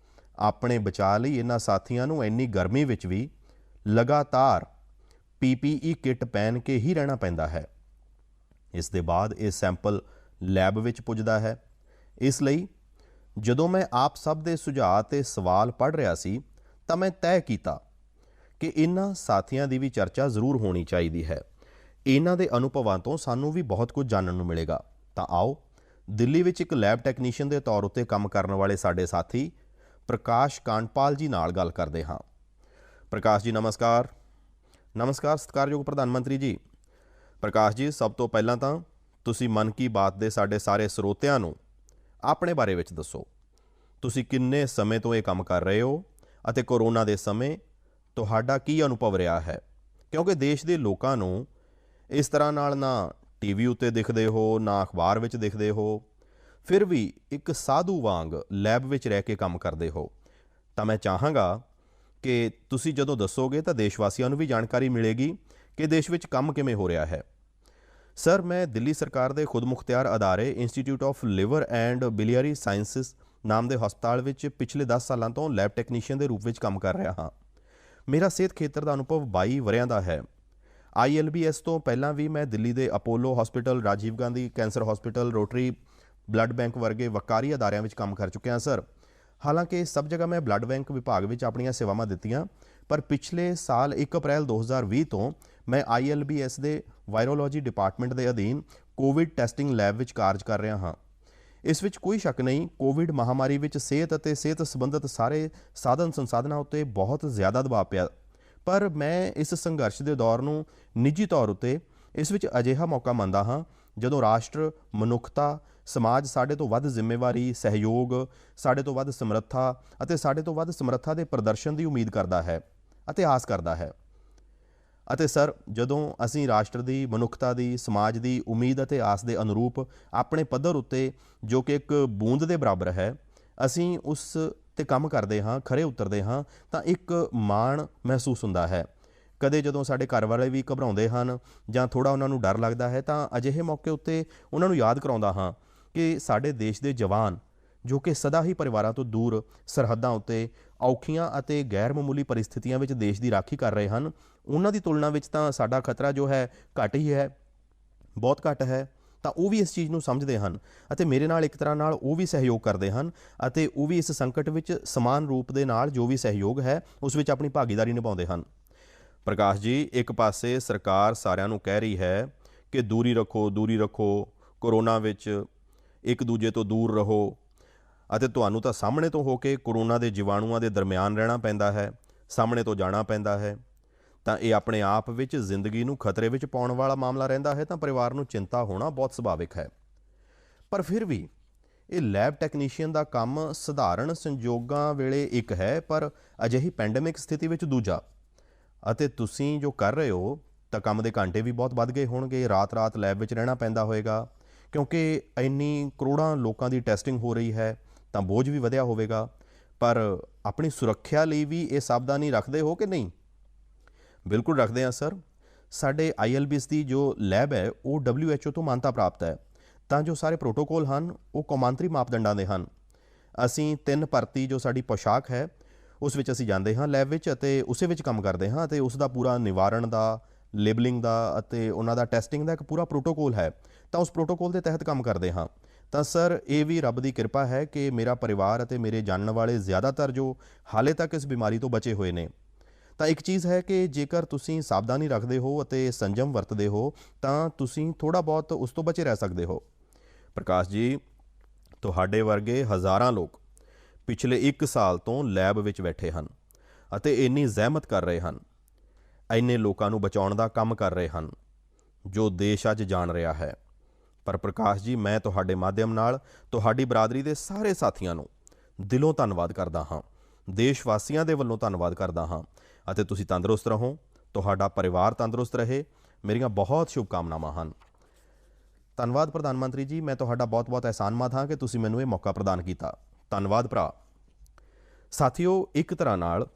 ਆਪਣੇ ਬਚਾਅ ਲਈ ਇਹਨਾਂ ਸਾਥੀਆਂ ਨੂੰ ਇੰਨੀ ਗਰਮੀ ਵਿੱਚ ਵੀ ਲਗਾਤਾਰ PPE ਕਿੱਟ ਪਹਿਨ ਕੇ ਹੀ ਰਹਿਣਾ ਪੈਂਦਾ ਹੈ। ਇਸ ਦੇ ਬਾਅਦ ਇਹ ਸੈਂਪਲ ਲੈਬ ਵਿੱਚ ਪੁੱਜਦਾ ਹੈ। ਇਸ ਲਈ ਜਦੋਂ ਮੈਂ ਆਪ ਸਭ ਦੇ ਸੁਝਾਅ ਤੇ ਸਵਾਲ ਪੜ੍ਹ ਰਿਹਾ ਸੀ ਤਾਂ ਮੈਂ ਤੈਅ ਕੀਤਾ ਕਿ ਇਹਨਾਂ ਸਾਥੀਆਂ ਦੀ ਵੀ ਚਰਚਾ ਜ਼ਰੂਰ ਹੋਣੀ ਚਾਹੀਦੀ ਹੈ। ਇਹਨਾਂ ਦੇ ਅਨੁਭਵਾਂ ਤੋਂ ਸਾਨੂੰ ਵੀ ਬਹੁਤ ਕੁਝ ਜਾਣਨ ਨੂੰ ਮਿਲੇਗਾ। ਤਾਂ ਆਓ ਦਿੱਲੀ ਵਿੱਚ ਇੱਕ ਲੈਬ ਟੈਕਨੀਸ਼ੀਅਨ ਦੇ ਤੌਰ ਉੱਤੇ ਕੰਮ ਕਰਨ ਵਾਲੇ ਸਾਡੇ ਸਾਥੀ ਪ੍ਰਕਾਸ਼ ਕਾਂਡਪਾਲ ਜੀ ਨਾਲ ਗੱਲ ਕਰਦੇ ਹਾਂ। ਪ੍ਰਕਾਸ਼ ਜੀ ਨਮਸਕਾਰ। ਨਮਸਕਾਰ ਸਤਿਕਾਰਯੋਗ ਪ੍ਰਧਾਨ ਮੰਤਰੀ ਜੀ। ਪ੍ਰਕਾਸ਼ ਜੀ, ਸਭ ਤੋਂ ਪਹਿਲਾਂ ਤਾਂ ਤੁਸੀਂ ਮਨ ਕੀ ਬਾਤ ਦੇ ਸਾਡੇ ਸਾਰੇ ਸਰੋਤਿਆਂ ਨੂੰ ਆਪਣੇ ਬਾਰੇ ਵਿੱਚ ਦੱਸੋ। ਤੁਸੀਂ ਕਿੰਨੇ ਸਮੇਂ ਤੋਂ ਇਹ ਕੰਮ ਕਰ ਰਹੇ ਹੋ ਅਤੇ ਕੋਰੋਨਾ ਦੇ ਸਮੇਂ ਤੁਹਾਡਾ ਕੀ ਅਨੁਭਵ ਰਿਹਾ ਹੈ? ਕਿਉਂਕਿ ਦੇਸ਼ ਦੇ ਲੋਕਾਂ ਨੂੰ ਇਸ ਤਰ੍ਹਾਂ ਨਾਲ ਨਾ TV ਉੱਤੇ ਦਿਖਦੇ ਹੋ, ਨਾ ਅਖਬਾਰ ਵਿੱਚ ਦਿਖਦੇ ਹੋ, ਫਿਰ ਵੀ ਇੱਕ ਸਾਧੂ ਵਾਂਗ ਲੈਬ ਵਿੱਚ ਰਹਿ ਕੇ ਕੰਮ ਕਰਦੇ ਹੋ। ਤਾਂ ਮੈਂ ਚਾਹਾਂਗਾ ਕਿ ਤੁਸੀਂ ਜਦੋਂ ਦੱਸੋਗੇ ਤਾਂ ਦੇਸ਼ ਵਾਸੀਆਂ ਨੂੰ ਵੀ ਜਾਣਕਾਰੀ ਮਿਲੇਗੀ ਕਿ ਦੇਸ਼ ਵਿੱਚ ਕੰਮ ਕਿਵੇਂ ਹੋ ਰਿਹਾ ਹੈ। ਸਰ, ਮੈਂ ਦਿੱਲੀ ਸਰਕਾਰ ਦੇ ਖੁਦਮੁਖਤਿਆਰ ਅਦਾਰੇ institute of liver and biliary sciences ਨਾਮ ਦੇ ਹਸਪਤਾਲ ਵਿੱਚ ਪਿਛਲੇ 10 ਸਾਲਾਂ ਤੋਂ ਲੈਬ ਟੈਕਨੀਸ਼ੀਅਨ ਦੇ ਰੂਪ ਵਿੱਚ ਕੰਮ ਕਰ ਰਿਹਾ ਹਾਂ। ਮੇਰਾ ਸਿਹਤ ਖੇਤਰ ਦਾ ਅਨੁਭਵ 22 ਵਰ੍ਹਿਆਂ ਦਾ ਹੈ। ILBS ਤੋਂ ਪਹਿਲਾਂ ਵੀ ਮੈਂ ਦਿੱਲੀ ਦੇ Apollo hospital, Rajiv Gandhi cancer hospital, rotary blood bank ਵਰਗੇ ਵਕਾਰੀ ਅਦਾਰਿਆਂ ਵਿੱਚ ਕੰਮ ਕਰ ਚੁੱਕਿਆ ਸਰ। ਹਾਲਾਂਕਿ ਸਭ ਜਗ੍ਹਾ ਮੈਂ ਬਲੱਡ ਬੈਂਕ ਵਿਭਾਗ ਵਿੱਚ ਆਪਣੀਆਂ ਸੇਵਾਵਾਂ ਦਿੱਤੀਆਂ, ਪਰ ਪਿਛਲੇ ਸਾਲ 1 ਅਪ੍ਰੈਲ 2020 ਤੋਂ ਮੈਂ ILBS ਦੇ ਵਾਇਰੋਲੋਜੀ ਡਿਪਾਰਟਮੈਂਟ ਦੇ ਅਧੀਨ ਕੋਵਿਡ ਟੈਸਟਿੰਗ ਲੈਬ ਵਿੱਚ ਕਾਰਜ ਕਰ ਰਿਹਾ ਹਾਂ। ਇਸ ਵਿੱਚ ਕੋਈ ਸ਼ੱਕ ਨਹੀਂ, ਕੋਵਿਡ ਮਹਾਮਾਰੀ ਵਿੱਚ ਸਿਹਤ ਅਤੇ ਸਿਹਤ ਸੰਬੰਧਿਤ ਸਾਰੇ ਸਾਧਨ ਸੰਸਾਧਨਾਂ ਉੱਤੇ ਬਹੁਤ ਜ਼ਿਆਦਾ ਦਬਾਅ ਪਿਆ, ਪਰ ਮੈਂ ਇਸ ਸੰਘਰਸ਼ ਦੇ ਦੌਰ ਨੂੰ ਨਿੱਜੀ ਤੌਰ ਉੱਤੇ ਇਸ ਵਿੱਚ ਅਜਿਹਾ ਮੌਕਾ ਮੰਨਦਾ ਹਾਂ ਜਦੋਂ ਰਾਸ਼ਟਰ, ਮਨੁੱਖਤਾ, ਸਮਾਜ ਸਾਡੇ ਤੋਂ ਵੱਧ ਜ਼ਿੰਮੇਵਾਰੀ, ਸਹਿਯੋਗ, ਸਾਡੇ ਤੋਂ ਵੱਧ ਸਮਰੱਥਾ ਅਤੇ ਸਾਡੇ ਤੋਂ ਵੱਧ ਸਮਰੱਥਾ ਦੇ ਪ੍ਰਦਰਸ਼ਨ ਦੀ ਉਮੀਦ ਕਰਦਾ ਹੈ ਅਤੇ ਆਸ ਕਰਦਾ ਹੈ। ਅਤੇ ਸਰ, ਜਦੋਂ ਅਸੀਂ ਰਾਸ਼ਟਰ ਦੀ, ਮਨੁੱਖਤਾ ਦੀ, ਸਮਾਜ ਦੀ ਉਮੀਦ ਅਤੇ ਆਸ ਦੇ ਅਨੁਰੂਪ ਆਪਣੇ ਪੱਧਰ ਉੱਤੇ, ਜੋ ਕਿ ਇੱਕ ਬੂੰਦ ਦੇ ਬਰਾਬਰ ਹੈ, ਅਸੀਂ ਉਸ 'ਤੇ ਕੰਮ ਕਰਦੇ ਹਾਂ, ਖਰੇ ਉਤਰਦੇ ਹਾਂ, ਤਾਂ ਇੱਕ ਮਾਣ ਮਹਿਸੂਸ ਹੁੰਦਾ ਹੈ। ਕਦੇ ਜਦੋਂ ਸਾਡੇ ਘਰ ਵਾਲੇ ਵੀ ਘਬਰਾਉਂਦੇ ਹਨ ਜਾਂ ਥੋੜ੍ਹਾ ਉਹਨਾਂ ਨੂੰ ਡਰ ਲੱਗਦਾ ਹੈ, ਤਾਂ ਅਜਿਹੇ ਮੌਕੇ ਉੱਤੇ ਉਹਨਾਂ ਨੂੰ ਯਾਦ ਕਰਾਉਂਦਾ ਹਾਂ ਕਿ ਸਾਡੇ ਦੇਸ਼ ਦੇ ਜਵਾਨ, ਜੋ ਕਿ ਸਦਾ ਹੀ ਪਰਿਵਾਰਾਂ ਤੋਂ ਦੂਰ ਸਰਹੱਦਾਂ ਉੱਤੇ ਔਖੀਆਂ ਅਤੇ ਗੈਰ ਮਾਮੂਲੀ ਪਰਿਸਥਿਤੀਆਂ ਵਿੱਚ ਦੇਸ਼ ਦੀ ਰਾਖੀ ਕਰ ਰਹੇ ਹਨ, ਉਹਨਾਂ ਦੀ ਤੁਲਨਾ ਵਿੱਚ ਤਾਂ ਸਾਡਾ ਖਤਰਾ ਜੋ ਹੈ ਘੱਟ ਹੀ ਹੈ, ਬਹੁਤ ਘੱਟ ਹੈ। ਤਾਂ ਉਹ ਵੀ ਇਸ ਚੀਜ਼ ਨੂੰ ਸਮਝਦੇ ਹਨ ਅਤੇ ਮੇਰੇ ਨਾਲ ਇੱਕ ਤਰ੍ਹਾਂ ਨਾਲ ਉਹ ਵੀ ਸਹਿਯੋਗ ਕਰਦੇ ਹਨ ਅਤੇ ਉਹ ਵੀ ਇਸ ਸੰਕਟ ਵਿੱਚ ਸਮਾਨ ਰੂਪ ਦੇ ਨਾਲ ਜੋ ਵੀ ਸਹਿਯੋਗ ਹੈ ਉਸ ਵਿੱਚ ਆਪਣੀ ਭਾਗੀਦਾਰੀ ਨਿਭਾਉਂਦੇ ਹਨ। ਪ੍ਰਕਾਸ਼ ਜੀ, ਇੱਕ ਪਾਸੇ ਸਰਕਾਰ ਸਾਰਿਆਂ ਨੂੰ ਕਹਿ ਰਹੀ ਹੈ ਕਿ ਦੂਰੀ ਰੱਖੋ, ਕੋਰੋਨਾ ਵਿੱਚ ਇੱਕ ਦੂਜੇ ਤੋਂ ਦੂਰ ਰਹੋ, ਅਤੇ ਤੁਹਾਨੂੰ ਤਾਂ ਸਾਹਮਣੇ ਤੋਂ ਹੋ ਕੇ ਕੋਰੋਨਾ ਦੇ ਜੀਵਾਣੂਆਂ ਦੇ ਦਰਮਿਆਨ ਰਹਿਣਾ ਪੈਂਦਾ ਹੈ, ਸਾਹਮਣੇ ਤੋਂ ਜਾਣਾ ਪੈਂਦਾ ਹੈ, ਤਾਂ ਇਹ ਆਪਣੇ ਆਪ ਵਿੱਚ ਜ਼ਿੰਦਗੀ ਨੂੰ ਖਤਰੇ ਵਿੱਚ ਪਾਉਣ ਵਾਲਾ ਮਾਮਲਾ ਰਹਿੰਦਾ ਹੈ, ਤਾਂ ਪਰਿਵਾਰ ਨੂੰ ਚਿੰਤਾ ਹੋਣਾ ਬਹੁਤ ਸੁਭਾਵਿਕ ਹੈ। ਪਰ ਫਿਰ ਵੀ ਇਹ ਲੈਬ ਟੈਕਨੀਸ਼ੀਅਨ ਦਾ ਕੰਮ ਸਧਾਰਨ ਸੰਜੋਗਾਂ ਵੇਲੇ ਇੱਕ ਹੈ, ਪਰ ਅਜਿਹੀ ਪੈਂਡੇਮਿਕ ਸਥਿਤੀ ਵਿੱਚ ਦੂਜਾ। ਅਤੇ ਤੁਸੀਂ ਜੋ ਕਰ ਰਹੇ ਹੋ ਤਾਂ ਕੰਮ ਦੇ ਘੰਟੇ ਵੀ ਬਹੁਤ ਵੱਧ ਗਏ ਹੋਣਗੇ, ਰਾਤ ਲੈਬ ਵਿੱਚ ਰਹਿਣਾ ਪੈਂਦਾ ਹੋਵੇਗਾ, ਕਿਉਂਕਿ ਇੰਨੀ ਕਰੋੜਾਂ ਲੋਕਾਂ ਦੀ ਟੈਸਟਿੰਗ ਹੋ ਰਹੀ ਹੈ, ਤਾਂ ਬੋਝ ਵੀ ਵਧਿਆ ਹੋਵੇਗਾ। ਪਰ ਆਪਣੀ ਸੁਰੱਖਿਆ ਲਈ ਵੀ ਇਹ ਸਾਵਧਾਨੀ ਰੱਖਦੇ ਹੋ ਕਿ ਨਹੀਂ? ਬਿਲਕੁਲ ਰੱਖਦੇ ਹਾਂ ਸਰ। ਸਾਡੇ ILBS ਦੀ ਜੋ ਲੈਬ ਹੈ ਉਹ WHO ਤੋਂ ਮਾਨਤਾ ਪ੍ਰਾਪਤ ਹੈ, ਤਾਂ ਜੋ ਸਾਰੇ ਪ੍ਰੋਟੋਕੋਲ ਹਨ ਉਹ ਕੌਮਾਂਤਰੀ ਮਾਪਦੰਡਾਂ ਦੇ ਹਨ। ਅਸੀਂ 3 ਭਰਤੀ ਜੋ ਸਾਡੀ ਪੋਸ਼ਾਕ ਹੈ ਉਸ ਵਿੱਚ ਅਸੀਂ ਜਾਂਦੇ ਹਾਂ ਲੈਬ ਵਿੱਚ, ਅਤੇ ਉਸੇ ਵਿੱਚ ਕੰਮ ਕਰਦੇ ਹਾਂ, ਅਤੇ ਉਸ ਦਾ ਪੂਰਾ ਨਿਵਾਰਣ ਦਾ, ਲੇਬਲਿੰਗ ਦਾ ਅਤੇ ਉਹਨਾਂ ਦਾ ਟੈਸਟਿੰਗ ਦਾ ਇੱਕ ਪੂਰਾ ਪ੍ਰੋਟੋਕੋਲ ਹੈ, ਤਾਂ ਉਸ ਪ੍ਰੋਟੋਕੋਲ ਦੇ ਤਹਿਤ ਕੰਮ ਕਰਦੇ ਹਾਂ। ਤਾਂ ਸਰ ਇਹ ਵੀ ਰੱਬ ਦੀ ਕਿਰਪਾ ਹੈ ਕਿ ਮੇਰਾ ਪਰਿਵਾਰ ਅਤੇ ਮੇਰੇ ਜਾਣਨ ਵਾਲੇ ਜ਼ਿਆਦਾਤਰ ਜੋ ਹਾਲੇ ਤੱਕ ਇਸ ਬਿਮਾਰੀ ਤੋਂ ਬਚੇ ਹੋਏ ਨੇ। ਤਾਂ ਇੱਕ ਚੀਜ਼ ਹੈ ਕਿ ਜੇਕਰ ਤੁਸੀਂ ਸਾਵਧਾਨੀ ਰੱਖਦੇ ਹੋ ਅਤੇ ਸੰਜਮ ਵਰਤਦੇ ਹੋ ਤਾਂ ਤੁਸੀਂ ਥੋੜ੍ਹਾ ਬਹੁਤ ਉਸ ਤੋਂ ਬਚੇ ਰਹਿ ਸਕਦੇ ਹੋ। ਪ੍ਰਕਾਸ਼ ਜੀ, ਤੁਹਾਡੇ ਵਰਗੇ ਹਜ਼ਾਰਾਂ ਲੋਕ ਪਿਛਲੇ 1 ਸਾਲ ਤੋਂ ਲੈਬ ਵਿੱਚ ਬੈਠੇ ਹਨ ਅਤੇ ਇੰਨੀ ਜ਼ਹਿਮਤ ਕਰ ਰਹੇ ਹਨ, ਇੰਨੇ ਲੋਕਾਂ ਨੂੰ ਬਚਾਉਣ ਦਾ ਕੰਮ ਕਰ ਰਹੇ ਹਨ ਜੋ ਦੇਸ਼ ਅੱਜ ਜਾਣ ਰਿਹਾ ਹੈ। ਪਰ ਪ੍ਰਕਾਸ਼ ਜੀ, ਮੈਂ ਤੁਹਾਡੇ ਮਾਧਿਅਮ ਨਾਲ ਤੁਹਾਡੀ ਬਰਾਦਰੀ ਦੇ ਸਾਰੇ ਸਾਥੀਆਂ ਨੂੰ ਦਿਲੋਂ ਧੰਨਵਾਦ ਕਰਦਾ ਹਾਂ, ਦੇਸ਼ ਵਾਸੀਆਂ ਦੇ ਵੱਲੋਂ ਧੰਨਵਾਦ ਕਰਦਾ ਹਾਂ, ਅਤੇ ਤੁਸੀਂ ਤੰਦਰੁਸਤ ਰਹੋ, ਤੁਹਾਡਾ ਪਰਿਵਾਰ ਤੰਦਰੁਸਤ ਰਹੇ, ਮੇਰੀਆਂ ਬਹੁਤ ਸ਼ੁਭਕਾਮਨਾਵਾਂ ਹਨ। ਧੰਨਵਾਦ ਪ੍ਰਧਾਨ ਮੰਤਰੀ ਜੀ, ਮੈਂ ਤੁਹਾਡਾ ਬਹੁਤ ਅਹਿਸਾਨਮੰਦ ਹਾਂ ਕਿ ਤੁਸੀਂ ਮੈਨੂੰ ਇਹ ਮੌਕਾ ਪ੍ਰਦਾਨ ਕੀਤਾ। ਧੰਨਵਾਦ ਭਰਾ। ਸਾਥੀਓ, ਇੱਕ ਤਰ੍ਹਾਂ ਨਾਲ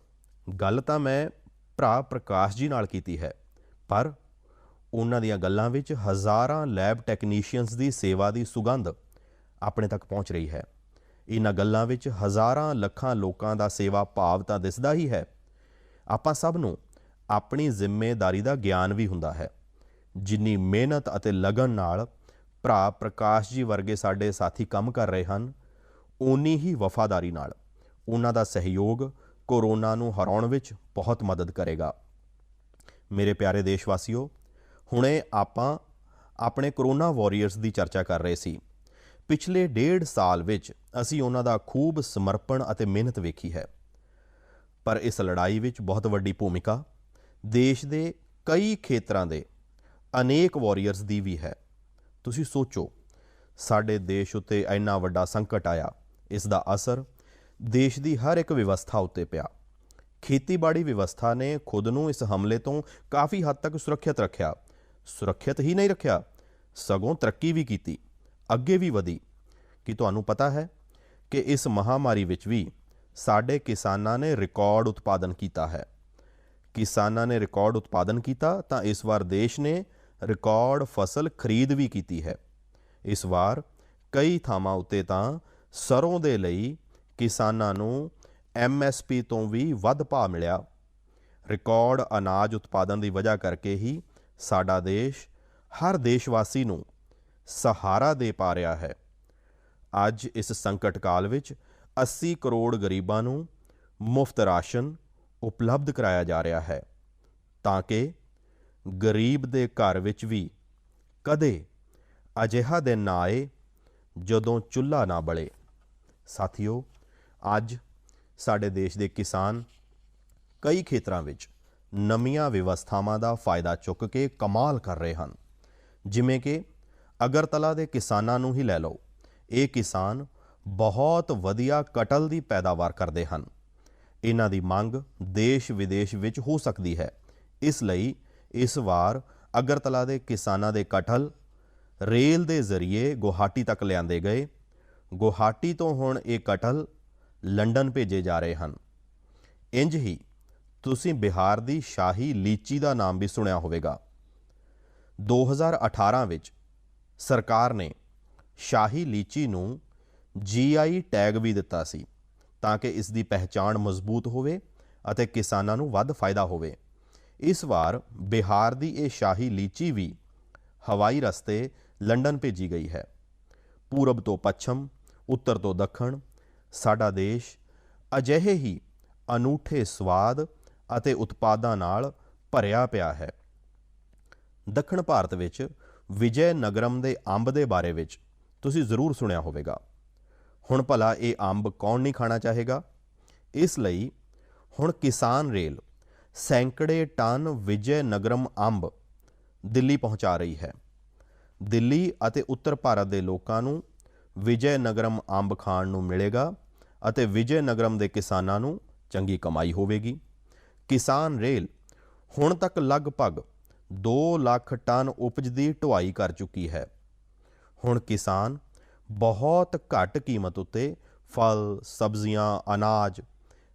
ਗੱਲ ਤਾਂ ਮੈਂ ਭਰਾ ਪ੍ਰਕਾਸ਼ ਜੀ ਨਾਲ ਕੀਤੀ ਹੈ, ਪਰ ਉਹਨਾਂ ਦੀਆਂ ਗੱਲਾਂ ਵਿੱਚ ਹਜ਼ਾਰਾਂ ਲੈਬ ਟੈਕਨੀਸ਼ੀਅਨਸ ਦੀ ਸੇਵਾ ਦੀ ਸੁਗੰਧ ਆਪਣੇ ਤੱਕ ਪਹੁੰਚ ਰਹੀ ਹੈ। ਇਹਨਾਂ ਗੱਲਾਂ ਵਿੱਚ ਹਜ਼ਾਰਾਂ ਲੱਖਾਂ ਲੋਕਾਂ ਦਾ ਸੇਵਾ ਭਾਵ ਤਾਂ ਦਿਸਦਾ ਹੀ ਹੈ। ਆਪਾਂ ਸਭ ਨੂੰ ਆਪਣੀ ਜ਼ਿੰਮੇਦਾਰੀ ਦਾ ਗਿਆਨ ਵੀ ਹੁੰਦਾ ਹੈ। ਜਿੰਨੀ ਮਿਹਨਤ ਅਤੇ ਲਗਨ ਨਾਲ ਭਰਾ ਪ੍ਰਕਾਸ਼ ਜੀ ਵਰਗੇ ਸਾਡੇ ਸਾਥੀ ਕੰਮ ਕਰ ਰਹੇ ਹਨ, ਓਨੀ ਹੀ ਵਫਾਦਾਰੀ ਨਾਲ ਉਹਨਾਂ ਦਾ ਸਹਿਯੋਗ ਕੋਰੋਨਾ ਨੂੰ ਹਰਾਉਣ ਵਿੱਚ ਬਹੁਤ ਮਦਦ ਕਰੇਗਾ। ਮੇਰੇ ਪਿਆਰੇ ਦੇਸ਼ ਵਾਸੀਓ, ਹੁਣੇ ਆਪਾਂ ਆਪਣੇ ਕੋਰੋਨਾ ਵਾਰੀਅਰਸ ਦੀ ਚਰਚਾ ਕਰ ਰਹੇ ਸੀ। ਪਿਛਲੇ 1.5 ਸਾਲ ਵਿੱਚ ਅਸੀਂ ਉਹਨਾਂ ਦਾ ਖੂਬ ਸਮਰਪਣ ਅਤੇ ਮਿਹਨਤ ਵੇਖੀ ਹੈ, ਪਰ ਇਸ ਲੜਾਈ ਵਿੱਚ ਬਹੁਤ ਵੱਡੀ ਭੂਮਿਕਾ ਦੇਸ਼ ਦੇ ਕਈ ਖੇਤਰਾਂ ਦੇ ਅਨੇਕ ਵਾਰੀਅਰਸ ਦੀ ਵੀ ਹੈ। ਤੁਸੀਂ ਸੋਚੋ, ਸਾਡੇ ਦੇਸ਼ ਉੱਤੇ ਇੰਨਾ ਵੱਡਾ ਸੰਕਟ ਆਇਆ, ਇਸ ਦਾ ਅਸਰ ਦੇਸ਼ ਦੀ ਹਰ ਇੱਕ ਵਿਵਸਥਾ ਉੱਤੇ ਪਿਆ। ਖੇਤੀਬਾੜੀ ਵਿਵਸਥਾ ਨੇ ਖੁਦ ਨੂੰ ਇਸ ਹਮਲੇ ਤੋਂ ਕਾਫੀ ਹੱਦ ਤੱਕ ਸੁਰੱਖਿਅਤ ਰੱਖਿਆ। ਸੁਰੱਖਿਅਤ ਹੀ ਨਹੀਂ ਰੱਖਿਆ, ਸਗੋਂ ਤਰੱਕੀ ਵੀ ਕੀਤੀ, ਅੱਗੇ ਵੀ ਵਧੀ। ਕੀ ਤੁਹਾਨੂੰ ਪਤਾ ਹੈ ਕਿ ਇਸ ਮਹਾਮਾਰੀ ਵਿੱਚ ਵੀ ਸਾਡੇ ਕਿਸਾਨਾਂ ਨੇ ਰਿਕਾਰਡ ਉਤਪਾਦਨ ਕੀਤਾ ਹੈ? ਕਿਸਾਨਾਂ ਨੇ ਰਿਕਾਰਡ ਉਤਪਾਦਨ ਕੀਤਾ ਤਾਂ ਇਸ ਵਾਰ ਦੇਸ਼ ਨੇ ਰਿਕਾਰਡ ਫਸਲ ਖਰੀਦ ਵੀ ਕੀਤੀ ਹੈ। ਇਸ ਵਾਰ ਕਈ ਥਾਵਾਂ ਉੱਤੇ ਤਾਂ ਸਰੋਂ ਦੇ ਲਈ ਕਿਸਾਨਾਂ ਨੂੰ MSP ਤੋਂ ਵੀ ਵੱਧ ਭਾਅ ਮਿਲਿਆ। ਰਿਕਾਰਡ ਅਨਾਜ ਉਤਪਾਦਨ ਦੀ ਵਜ੍ਹਾ ਕਰਕੇ ਹੀ ਸਾਡਾ ਦੇਸ਼ ਹਰ ਦੇਸ਼ਵਾਸੀ ਨੂੰ ਸਹਾਰਾ ਦੇ ਪਾ ਰਿਹਾ ਹੈ। ਅੱਜ ਇਸ ਸੰਕਟ ਕਾਲ ਵਿੱਚ 80 ਕਰੋੜ ਗਰੀਬਾਂ ਨੂੰ ਮੁਫਤ ਰਾਸ਼ਨ ਉਪਲਬਧ ਕਰਾਇਆ ਜਾ ਰਿਹਾ ਹੈ, ਤਾਂ ਕਿ ਗਰੀਬ ਦੇ ਘਰ ਵਿੱਚ ਵੀ ਕਦੇ ਅਜਿਹਾ ਦਿਨ ਨਾ ਆਏ ਜਦੋਂ ਚੁੱਲ੍ਹਾ ਨਾ ਬਲੇ। ਸਾਥੀਓ, ਅੱਜ ਸਾਡੇ ਦੇਸ਼ ਦੇ ਕਿਸਾਨ ਕਈ ਖੇਤਰਾਂ ਵਿੱਚ ਨਵੀਆਂ ਵਿਵਸਥਾਵਾਂ ਦਾ ਫਾਇਦਾ ਚੁੱਕ ਕੇ ਕਮਾਲ ਕਰ ਰਹੇ ਹਨ। ਜਿਵੇਂ ਕਿ ਅਗਰਤਲਾ ਦੇ ਕਿਸਾਨਾਂ ਨੂੰ ਹੀ ਲੈ ਲਓ। ਇਹ ਕਿਸਾਨ ਬਹੁਤ ਵਧੀਆ ਕਟਲ ਦੀ ਪੈਦਾਵਾਰ ਕਰਦੇ ਹਨ। ਇਹਨਾਂ ਦੀ ਮੰਗ ਦੇਸ਼ ਵਿਦੇਸ਼ ਵਿੱਚ ਹੋ ਸਕਦੀ ਹੈ। ਇਸ ਲਈ ਇਸ ਵਾਰ ਅਗਰਤਲਾ ਦੇ ਕਿਸਾਨਾਂ ਦੇ ਕਟਹਲ ਰੇਲ ਦੇ ਜ਼ਰੀਏ ਗੁਹਾਟੀ ਤੱਕ ਲਿਆਂਦੇ ਗਏ। ਗੁਹਾਟੀ ਤੋਂ ਹੁਣ ਇਹ ਕਟਹਲ ਲੰਡਨ ਭੇਜੇ ਜਾ ਰਹੇ ਹਨ। ਇੰਜ ਹੀ ਤੁਸੀਂ ਬਿਹਾਰ ਦੀ ਸ਼ਾਹੀ ਲੀਚੀ ਦਾ ਨਾਮ ਵੀ ਸੁਣਿਆ ਹੋਵੇਗਾ। 2018 ਵਿੱਚ ਸਰਕਾਰ ਨੇ ਸ਼ਾਹੀ ਲੀਚੀ ਨੂੰ GI ਟੈਗ ਵੀ ਦਿੱਤਾ ਸੀ, ਤਾਂ ਕਿ ਇਸ ਦੀ ਪਹਿਚਾਣ ਮਜ਼ਬੂਤ ਹੋਵੇ ਅਤੇ ਕਿਸਾਨਾਂ ਨੂੰ ਵੱਧ ਫਾਇਦਾ ਹੋਵੇ। ਇਸ ਵਾਰ ਬਿਹਾਰ ਦੀ ਇਹ ਸ਼ਾਹੀ ਲੀਚੀ ਵੀ ਹਵਾਈ ਰਸਤੇ ਲੰਡਨ ਭੇਜੀ ਗਈ ਹੈ। ਪੂਰਬ ਤੋਂ ਪੱਛਮ, ਉੱਤਰ ਤੋਂ ਦੱਖਣ, ਸਾਡਾ ਦੇਸ਼ ਅਜਿਹੇ ਹੀ ਅਨੂਠੇ ਸਵਾਦ ਅਤੇ ਉਤਪਾਦਾਂ ਨਾਲ ਭਰਿਆ ਪਿਆ ਹੈ। ਦੱਖਣ ਭਾਰਤ ਵਿੱਚ ਵਿਜੇ ਨਗਰਮ ਦੇ ਅੰਬ ਦੇ ਬਾਰੇ ਵਿੱਚ ਤੁਸੀਂ ਜ਼ਰੂਰ ਸੁਣਿਆ ਹੋਵੇਗਾ। ਹੁਣ ਭਲਾ ਇਹ ਅੰਬ ਕੌਣ ਨਹੀਂ ਖਾਣਾ ਚਾਹੇਗਾ? ਇਸ ਲਈ ਹੁਣ ਕਿਸਾਨ ਰੇਲ ਸੈਂਕੜੇ ਟਨ ਵਿਜੇ ਨਗਰਮ ਅੰਬ ਦਿੱਲੀ ਪਹੁੰਚਾ ਰਹੀ ਹੈ। ਦਿੱਲੀ ਅਤੇ ਉੱਤਰ ਭਾਰਤ ਦੇ ਲੋਕਾਂ ਨੂੰ ਵਿਜੇ ਨਗਰਮ ਅੰਬ ਖਾਣ ਨੂੰ ਮਿਲੇਗਾ ਅਤੇ ਵਿਜੇ ਨਗਰਮ ਦੇ ਕਿਸਾਨਾਂ ਨੂੰ ਚੰਗੀ ਕਮਾਈ ਹੋਵੇਗੀ। ਕਿਸਾਨ ਰੇਲ ਹੁਣ ਤੱਕ ਲਗਭਗ 2 ਲੱਖ ਟਨ ਉਪਜ ਦੀ ਢੁਆਈ ਕਰ ਚੁੱਕੀ ਹੈ। ਹੁਣ ਕਿਸਾਨ ਬਹੁਤ ਘੱਟ ਕੀਮਤ ਉੱਤੇ ਫਲ, ਸਬਜ਼ੀਆਂ, ਅਨਾਜ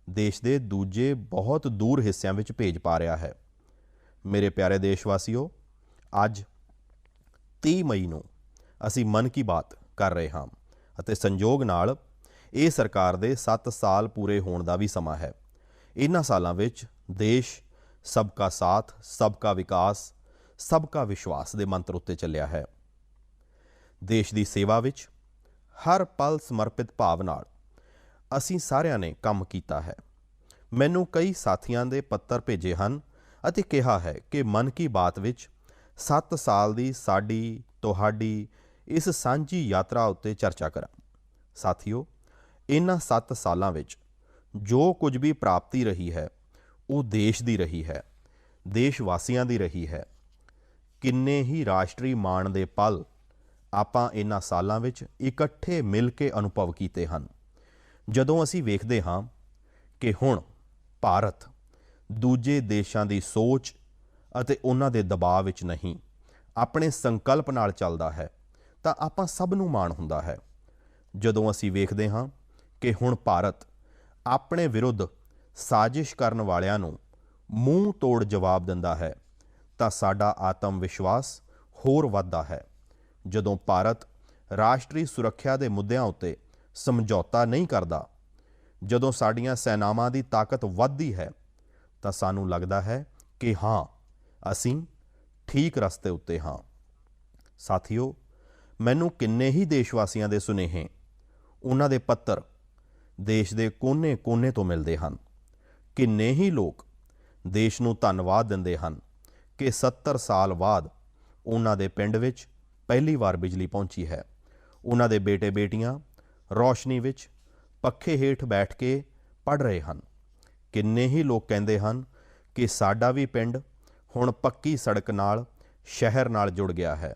ਦੇਸ਼ ਦੇ ਦੂਜੇ ਬਹੁਤ ਦੂਰ ਹਿੱਸਿਆਂ ਵਿੱਚ ਭੇਜ ਪਾ ਰਿਹਾ ਹੈ। ਮੇਰੇ ਪਿਆਰੇ ਦੇਸ਼ਵਾਸੀਓ, ਅੱਜ 30 ਮਈ ਨੂੰ ਅਸੀਂ ਮਨ ਕੀ ਬਾਤ ਕਰ ਰਹੇ ਹਾਂ ਅਤੇ ਸੰਯੋਗ ਨਾਲ ਇਹ ਸਰਕਾਰ ਦੇ 7 ਸਾਲ ਪੂਰੇ ਹੋਣ ਦਾ ਵੀ ਸਮਾਂ ਹੈ। ਇਹਨਾਂ ਸਾਲਾਂ ਵਿੱਚ ਦੇਸ਼ ਸਬਕਾ ਸਾਥ, ਸਬਕਾ ਵਿਕਾਸ, ਸਬਕਾ ਵਿਸ਼ਵਾਸ ਦੇ ਮੰਤਰ ਉੱਤੇ ਚੱਲਿਆ ਹੈ। ਦੇਸ਼ ਦੀ ਸੇਵਾ ਵਿੱਚ ਹਰ ਪਲ ਸਮਰਪਿਤ ਭਾਵ ਨਾਲ ਅਸੀਂ ਸਾਰਿਆਂ ਨੇ ਕੰਮ ਕੀਤਾ ਹੈ। ਮੈਨੂੰ ਕਈ ਸਾਥੀਆਂ ਦੇ ਪੱਤਰ ਭੇਜੇ ਹਨ ਅਤੇ ਕਿਹਾ ਹੈ ਕਿ ਮਨ ਕੀ ਬਾਤ ਵਿੱਚ 7 ਸਾਲ ਦੀ ਸਾਡੀ, ਤੁਹਾਡੀ ਇਸ ਸਾਂਝੀ ਯਾਤਰਾ ਉੱਤੇ ਚਰਚਾ ਕਰਾਂ। ਸਾਥੀਓ, ਇਹਨਾਂ 7 ਸਾਲਾਂ ਵਿੱਚ ਜੋ ਕੁਝ ਵੀ ਪ੍ਰਾਪਤੀ ਰਹੀ ਹੈ ਉਹ ਦੇਸ਼ ਦੀ ਰਹੀ ਹੈ, ਦੇਸ਼ ਵਾਸੀਆਂ ਦੀ ਰਹੀ ਹੈ। ਕਿੰਨੇ ਹੀ ਰਾਸ਼ਟਰੀ ਮਾਣ ਦੇ ਪਲ ਆਪਾਂ ਇਹਨਾਂ ਸਾਲਾਂ ਵਿੱਚ ਇਕੱਠੇ ਮਿਲ ਕੇ ਅਨੁਭਵ ਕੀਤੇ ਹਨ। ਜਦੋਂ ਅਸੀਂ ਵੇਖਦੇ ਹਾਂ ਕਿ ਹੁਣ ਭਾਰਤ ਦੂਜੇ ਦੇਸ਼ਾਂ ਦੀ ਸੋਚ ਅਤੇ ਉਹਨਾਂ ਦੇ ਦਬਾਅ ਵਿੱਚ ਨਹੀਂ, ਆਪਣੇ ਸੰਕਲਪ ਨਾਲ ਚੱਲਦਾ ਹੈ, ਤਾਂ ਆਪਾਂ ਸਭ ਨੂੰ ਮਾਣ ਹੁੰਦਾ ਹੈ। ਜਦੋਂ ਅਸੀਂ ਵੇਖਦੇ ਹਾਂ ਕਿ ਹੁਣ ਭਾਰਤ ਆਪਣੇ ਵਿਰੁੱਧ ਸਾਜ਼ਿਸ਼ ਕਰਨ ਵਾਲਿਆਂ ਨੂੰ ਮੂੰਹ ਤੋੜ ਜਵਾਬ ਦਿੰਦਾ ਹੈ, ਤਾਂ ਸਾਡਾ ਆਤਮ ਵਿਸ਼ਵਾਸ ਹੋਰ ਵੱਧਦਾ ਹੈ। ਜਦੋਂ ਭਾਰਤ ਰਾਸ਼ਟਰੀ ਸੁਰੱਖਿਆ ਦੇ ਮੁੱਦਿਆਂ ਉੱਤੇ ਸਮਝੌਤਾ ਨਹੀਂ ਕਰਦਾ, ਜਦੋਂ ਸਾਡੀਆਂ ਸੈਨਾਵਾਂ ਦੀ ਤਾਕਤ ਵੱਧਦੀ ਹੈ, ਤਾਂ ਸਾਨੂੰ ਲੱਗਦਾ ਹੈ ਕਿ ਹਾਂ, ਅਸੀਂ ਠੀਕ ਰਸਤੇ ਉੱਤੇ ਹਾਂ। ਸਾਥੀਓ, ਮੈਨੂੰ ਕਿੰਨੇ ਹੀ ਦੇਸ਼ਵਾਸੀਆਂ ਦੇ ਸੁਨੇਹੇ, ਉਹਨਾਂ ਦੇ ਪੱਤਰ ਦੇਸ਼ ਦੇ ਕੋਨੇ-ਕੋਨੇ ਤੋਂ ਮਿਲਦੇ ਹਨ। ਕਿੰਨੇ ਹੀ ਲੋਕ ਦੇਸ਼ ਨੂੰ ਧੰਨਵਾਦ ਦਿੰਦੇ ਹਨ ਕਿ 70 ਸਾਲ ਬਾਅਦ ਉਹਨਾਂ ਦੇ ਪਿੰਡ ਵਿੱਚ ਪਹਿਲੀ ਵਾਰ ਬਿਜਲੀ ਪਹੁੰਚੀ ਹੈ। ਉਹਨਾਂ ਦੇ ਬੇਟੇ-ਬੇਟੀਆਂ ਰੌਸ਼ਨੀ ਵਿੱਚ ਪੱਖੇ ਹੇਠ ਬੈਠ ਕੇ ਪੜ੍ਹ ਰਹੇ ਹਨ। ਕਿੰਨੇ ਹੀ ਲੋਕ ਕਹਿੰਦੇ ਹਨ ਕਿ ਸਾਡਾ ਵੀ ਪਿੰਡ ਹੁਣ ਪੱਕੀ ਸੜਕ ਨਾਲ ਸ਼ਹਿਰ ਨਾਲ ਜੁੜ ਗਿਆ ਹੈ।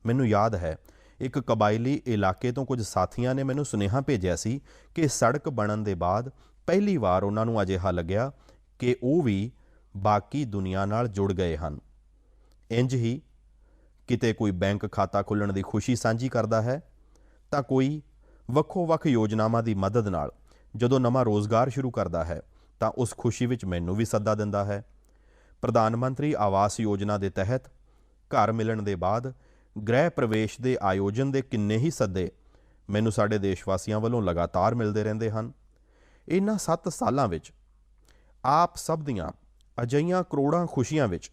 ਮੈਨੂੰ ਯਾਦ ਹੈ, ਇੱਕ ਕਬਾਇਲੀ ਇਲਾਕੇ ਤੋਂ ਕੁਝ ਸਾਥੀਆਂ ਨੇ ਮੈਨੂੰ ਸੁਨੇਹਾ ਭੇਜਿਆ ਸੀ ਕਿ ਸੜਕ ਬਣਨ ਦੇ ਬਾਅਦ ਪਹਿਲੀ ਵਾਰ ਉਹਨਾਂ ਨੂੰ ਅਜਿਹਾ ਲੱਗਿਆ ਕਿ ਉਹ ਵੀ ਬਾਕੀ ਦੁਨੀਆ ਨਾਲ ਜੁੜ ਗਏ ਹਨ। ਇੰਝ ਹੀ ਕਿਤੇ ਕੋਈ ਬੈਂਕ ਖਾਤਾ ਖੁੱਲ੍ਹਣ ਦੀ ਖੁਸ਼ੀ ਸਾਂਝੀ ਕਰਦਾ ਹੈ, ਤਾਂ ਕੋਈ ਵੱਖੋ-ਵੱਖ ਯੋਜਨਾਵਾਂ ਦੀ ਮਦਦ ਨਾਲ ਜਦੋਂ ਨਵਾਂ ਰੋਜ਼ਗਾਰ ਸ਼ੁਰੂ ਕਰਦਾ ਹੈ, ਤਾਂ ਉਸ ਖੁਸ਼ੀ ਵਿੱਚ ਮੈਨੂੰ ਵੀ ਸੱਦਾ ਦਿੰਦਾ ਹੈ। ਪ੍ਰਧਾਨ ਮੰਤਰੀ ਆਵਾਸ ਯੋਜਨਾ ਦੇ ਤਹਿਤ ਘਰ ਮਿਲਣ ਦੇ ਬਾਅਦ ਗ੍ਰਹਿ ਪ੍ਰਵੇਸ਼ ਦੇ ਆਯੋਜਨ ਦੇ ਕਿੰਨੇ ਹੀ ਸੱਦੇ ਮੈਨੂੰ ਸਾਡੇ ਦੇਸ਼ਵਾਸੀਆਂ ਵੱਲੋਂ ਲਗਾਤਾਰ ਮਿਲਦੇ ਰਹਿੰਦੇ ਹਨ। ਇਹਨਾਂ 7 ਸਾਲਾਂ ਵਿੱਚ ਆਪ ਸਭ ਦੀਆਂ ਅਜਿਹੀਆਂ ਕਰੋੜਾਂ ਖੁਸ਼ੀਆਂ ਵਿੱਚ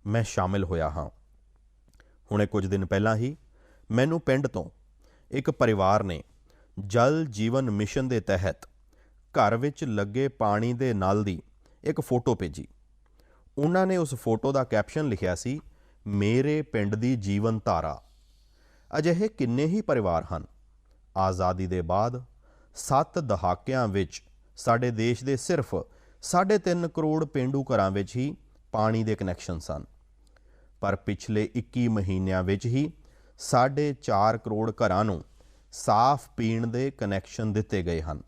ਮੈਂ ਸ਼ਾਮਿਲ ਹੋਇਆ ਹਾਂ। ਹੁਣੇ ਕੁਝ ਦਿਨ ਪਹਿਲਾਂ ਹੀ ਮੈਨੂੰ ਪਿੰਡ ਤੋਂ ਇੱਕ ਪਰਿਵਾਰ ਨੇ ਜਲ ਜੀਵਨ ਮਿਸ਼ਨ ਦੇ ਤਹਿਤ ਘਰ ਵਿੱਚ ਲੱਗੇ ਪਾਣੀ ਦੇ ਨਲ ਦੀ ਇੱਕ ਫੋਟੋ ਭੇਜੀ। ਉਹਨਾਂ ਨੇ ਉਸ ਫੋਟੋ ਦਾ ਕੈਪਸ਼ਨ ਲਿਖਿਆ ਸੀ, ਮੇਰੇ ਪਿੰਡ ਦੀ ਜੀਵਨ ਧਾਰਾ। ਅਜਿਹੇ ਕਿੰਨੇ ਹੀ ਪਰਿਵਾਰ ਹਨ। ਆਜ਼ਾਦੀ ਦੇ ਬਾਅਦ 7 ਦਹਾਕਿਆਂ ਵਿੱਚ ਸਾਡੇ ਦੇਸ਼ ਦੇ ਸਿਰਫ 3.5 ਕਰੋੜ ਪੇਂਡੂ ਘਰਾਂ ਵਿੱਚ ਹੀ ਪਾਣੀ ਦੇ ਕਨੈਕਸ਼ਨ ਸਨ, ਪਰ ਪਿਛਲੇ 21 ਮਹੀਨਿਆਂ ਵਿੱਚ ਹੀ 4.5 ਕਰੋੜ ਘਰਾਂ ਨੂੰ ਸਾਫ਼ ਪੀਣ ਦੇ ਕਨੈਕਸ਼ਨ ਦਿੱਤੇ ਗਏ ਹਨ।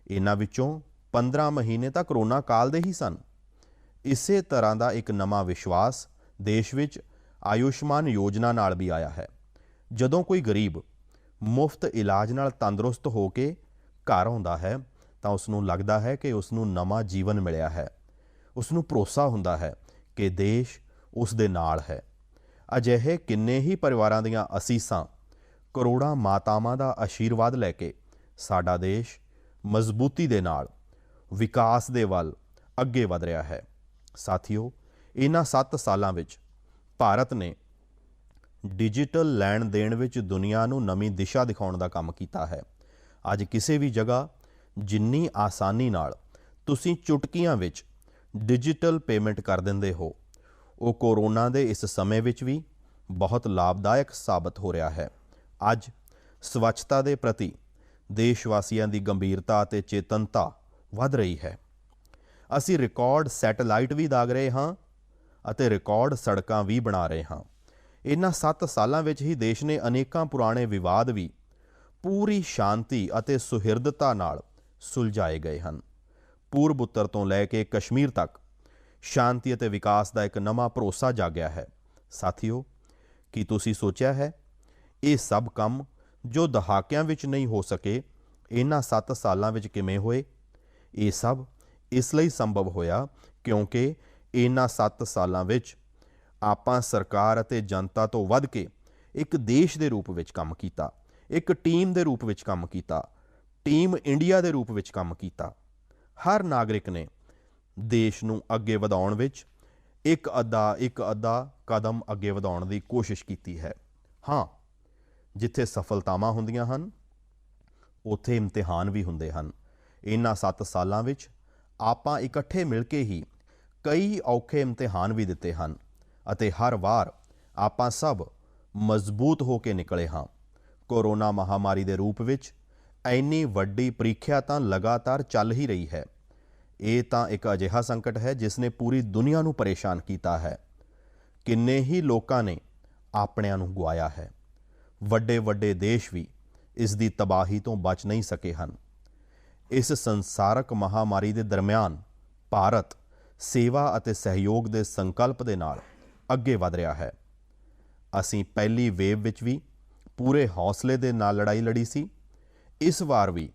ਇਹਨਾਂ ਵਿੱਚੋਂ 15 ਮਹੀਨੇ ਤਾਂ ਕਰੋਨਾ ਕਾਲ ਦੇ ਹੀ ਸਨ। ਇਸੇ ਤਰ੍ਹਾਂ ਦਾ ਇੱਕ ਨਵਾਂ ਵਿਸ਼ਵਾਸ ਦੇਸ਼ ਵਿੱਚ ਆਯੁਸ਼ਮਾਨ ਯੋਜਨਾ ਨਾਲ ਵੀ ਆਇਆ ਹੈ। ਜਦੋਂ ਕੋਈ ਗਰੀਬ ਮੁਫਤ ਇਲਾਜ ਨਾਲ ਤੰਦਰੁਸਤ ਹੋ ਕੇ ਘਰ ਆਉਂਦਾ ਹੈ, ਤਾਂ ਉਸ ਨੂੰ ਲੱਗਦਾ ਹੈ ਕਿ ਉਸ ਨੂੰ ਨਵਾਂ ਜੀਵਨ ਮਿਲਿਆ ਹੈ। ਉਸ ਨੂੰ ਭਰੋਸਾ ਹੁੰਦਾ ਹੈ ਕਿ ਦੇਸ਼ ਉਸ ਦੇ ਨਾਲ ਹੈ। ਅਜਿਹੇ ਕਿੰਨੇ ਹੀ ਪਰਿਵਾਰਾਂ ਦੀਆਂ ਅਸੀਸਾਂ, ਕਰੋੜਾਂ ਮਾਤਾਵਾਂ ਦਾ ਆਸ਼ੀਰਵਾਦ ਲੈ ਕੇ ਸਾਡਾ ਦੇਸ਼ ਮਜ਼ਬੂਤੀ ਦੇ ਨਾਲ ਵਿਕਾਸ ਦੇ ਵੱਲ ਅੱਗੇ ਵਧ ਰਿਹਾ ਹੈ। ਸਾਥੀਓ, ਇਹਨਾਂ 7 ਸਾਲਾਂ ਵਿੱਚ ਭਾਰਤ ਨੇ ਡਿਜੀਟਲ ਲੈਣ ਦੇਣ ਵਿੱਚ ਦੁਨੀਆ ਨੂੰ ਨਵੀਂ ਦਿਸ਼ਾ ਦਿਖਾਉਣ ਦਾ ਕੰਮ ਕੀਤਾ ਹੈ। ਅੱਜ ਕਿਸੇ ਵੀ ਜਗ੍ਹਾ ਜਿੰਨੀ ਆਸਾਨੀ ਨਾਲ ਤੁਸੀਂ ਚੁਟਕੀਆਂ ਵਿੱਚ ਡਿਜੀਟਲ ਪੇਮੈਂਟ ਕਰ ਦਿੰਦੇ ਹੋ, ਉਹ ਕੋਰੋਨਾ ਦੇ ਇਸ ਸਮੇਂ ਵਿੱਚ ਵੀ ਬਹੁਤ ਲਾਭਦਾਇਕ ਸਾਬਤ ਹੋ ਰਿਹਾ ਹੈ। ਅੱਜ ਸਵੱਛਤਾ ਦੇ ਪ੍ਰਤੀ ਦੇਸ਼ ਵਾਸੀਆਂ ਦੀ ਗੰਭੀਰਤਾ ਅਤੇ ਚੇਤਨਤਾ ਵੱਧ ਰਹੀ ਹੈ। ਅਸੀਂ ਰਿਕਾਰਡ ਸੈਟੇਲਾਈਟ ਵੀ ਦਾਗ ਰਹੇ ਹਾਂ ਅਤੇ ਰਿਕਾਰਡ ਸੜਕਾਂ ਵੀ ਬਣਾ ਰਹੇ ਹਾਂ। ਇਹਨਾਂ 7 ਸਾਲਾਂ ਵਿੱਚ ਹੀ ਦੇਸ਼ ਨੇ ਅਨੇਕਾਂ ਪੁਰਾਣੇ ਵਿਵਾਦ ਵੀ ਪੂਰੀ ਸ਼ਾਂਤੀ ਅਤੇ ਸੁਹਿਰਦਤਾ ਨਾਲ ਸੁਲਝਾਏ ਗਏ ਹਨ। ਪੂਰਬ ਉੱਤਰ ਤੋਂ ਲੈ ਕੇ ਕਸ਼ਮੀਰ ਤੱਕ ਸ਼ਾਂਤੀ ਅਤੇ ਵਿਕਾਸ ਦਾ ਇੱਕ ਨਵਾਂ ਭਰੋਸਾ ਜਾਗਿਆ ਹੈ। ਸਾਥੀਓ, ਕੀ ਤੁਸੀਂ ਸੋਚਿਆ ਹੈ ਇਹ ਸਭ ਕੰਮ ਜੋ ਦਹਾਕਿਆਂ ਵਿੱਚ ਨਹੀਂ ਹੋ ਸਕੇ, ਇਹਨਾਂ 7 ਸਾਲਾਂ ਵਿੱਚ ਕਿਵੇਂ ਹੋਏ? ਇਹ ਸਭ ਇਸ ਲਈ ਸੰਭਵ ਹੋਇਆ ਕਿਉਂਕਿ ਇਹਨਾਂ 7 ਸਾਲਾਂ ਵਿੱਚ ਆਪਾਂ ਸਰਕਾਰ ਅਤੇ ਜਨਤਾ ਤੋਂ ਵੱਧ ਕੇ ਇੱਕ ਦੇਸ਼ ਦੇ ਰੂਪ ਵਿੱਚ ਕੰਮ ਕੀਤਾ, ਇੱਕ ਟੀਮ ਦੇ ਰੂਪ ਵਿੱਚ ਕੰਮ ਕੀਤਾ, ਟੀਮ ਇੰਡੀਆ ਦੇ ਰੂਪ ਵਿੱਚ ਕੰਮ ਕੀਤਾ। ਹਰ ਨਾਗਰਿਕ ਨੇ ਦੇਸ਼ ਨੂੰ ਅੱਗੇ ਵਧਾਉਣ ਵਿੱਚ ਇੱਕ ਅੱਧਾ ਕਦਮ ਅੱਗੇ ਵਧਾਉਣ ਦੀ ਕੋਸ਼ਿਸ਼ ਕੀਤੀ ਹੈ। ਹਾਂ, ਜਿੱਥੇ ਸਫਲਤਾਵਾਂ ਹੁੰਦੀਆਂ ਹਨ ਉੱਥੇ ਇਮਤਿਹਾਨ ਵੀ ਹੁੰਦੇ ਹਨ। ਇਹਨਾਂ 7 ਸਾਲਾਂ ਵਿੱਚ ਆਪਾਂ ਇਕੱਠੇ ਮਿਲ ਕੇ ਹੀ ਕਈ ਔਖੇ ਇਮਤਿਹਾਨ ਵੀ ਦਿੱਤੇ ਹਨ ਅਤੇ ਹਰ ਵਾਰ ਆਪਾਂ ਸਭ ਮਜ਼ਬੂਤ ਹੋ ਕੇ ਨਿਕਲੇ ਹਾਂ। ਕੋਰੋਨਾ ਮਹਾਮਾਰੀ ਦੇ ਰੂਪ ਵਿੱਚ ਇੰਨੀ ਵੱਡੀ ਪ੍ਰੀਖਿਆ ਤਾਂ ਲਗਾਤਾਰ ਚੱਲ ਹੀ ਰਹੀ ਹੈ। ਇਹ ਤਾਂ ਇੱਕ ਅਜਿਹਾ ਸੰਕਟ ਹੈ ਜਿਸ ਨੇ ਪੂਰੀ ਦੁਨੀਆ ਨੂੰ ਪਰੇਸ਼ਾਨ ਕੀਤਾ ਹੈ। ਕਿੰਨੇ ਹੀ ਲੋਕਾਂ ਨੇ ਆਪਣਿਆਂ ਨੂੰ ਗੁਆਇਆ ਹੈ। ਵੱਡੇ ਵੱਡੇ ਦੇਸ਼ ਵੀ ਇਸ ਦੀ ਤਬਾਹੀ ਤੋਂ ਬਚ ਨਹੀਂ ਸਕੇ ਹਨ। ਇਸ ਸੰਸਾਰਕ ਮਹਾਮਾਰੀ ਦੇ ਦਰਮਿਆਨ ਭਾਰਤ ਸੇਵਾ ਅਤੇ ਸਹਿਯੋਗ ਦੇ ਸੰਕਲਪ ਦੇ ਨਾਲ ਅੱਗੇ ਵਧ ਰਿਹਾ ਹੈ। ਅਸੀਂ ਪਹਿਲੀ ਵੇਵ ਵਿੱਚ ਵੀ ਪੂਰੇ ਹੌਸਲੇ ਦੇ ਨਾਲ ਲੜਾਈ ਲੜੀ ਸੀ। ਇਸ ਵਾਰ ਵੀ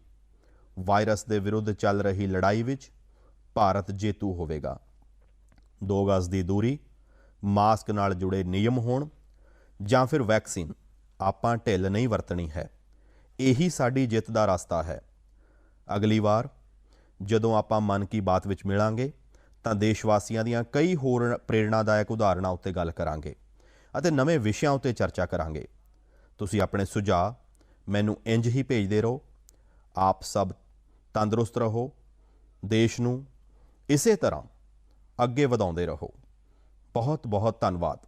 ਵਾਇਰਸ ਦੇ ਵਿਰੁੱਧ ਚੱਲ ਰਹੀ ਲੜਾਈ ਵਿੱਚ ਭਾਰਤ ਜੇਤੂ ਹੋਵੇਗਾ। 2 ਗਜ਼ ਦੀ ਦੂਰੀ, ਮਾਸਕ ਨਾਲ ਜੁੜੇ ਨਿਯਮ ਹੋਣ ਜਾਂ ਫਿਰ ਵੈਕਸੀਨ, ਆਪਾਂ ਢਿੱਲ ਨਹੀਂ ਵਰਤਣੀ ਹੈ। ਇਹੀ ਸਾਡੀ ਜਿੱਤ ਦਾ ਰਸਤਾ ਹੈ। ਅਗਲੀ ਵਾਰ ਜਦੋਂ ਆਪਾਂ ਮਨ ਕੀ ਬਾਤ ਵਿੱਚ ਮਿਲਾਂਗੇ ਤਾਂ ਦੇਸ਼ ਵਾਸੀਆਂ ਦੀਆਂ ਕਈ ਹੋਰ ਪ੍ਰੇਰਣਾਦਾਇਕ ਉਦਾਹਰਣਾਂ ਉੱਤੇ ਗੱਲ ਕਰਾਂਗੇ ਅਤੇ ਨਵੇਂ ਵਿਸ਼ਿਆਂ ਉੱਤੇ ਚਰਚਾ ਕਰਾਂਗੇ। ਤੁਸੀਂ ਆਪਣੇ ਸੁਝਾਅ ਮੈਨੂੰ ਇੰਝ ਹੀ ਭੇਜਦੇ ਰਹੋ। ਆਪ ਸਭ ਤੰਦਰੁਸਤ ਰਹੋ, ਦੇਸ਼ ਨੂੰ ਇਸੇ ਤਰ੍ਹਾਂ ਅੱਗੇ ਵਧਾਉਂਦੇ ਰਹੋ। ਬਹੁਤ ਬਹੁਤ ਧੰਨਵਾਦ।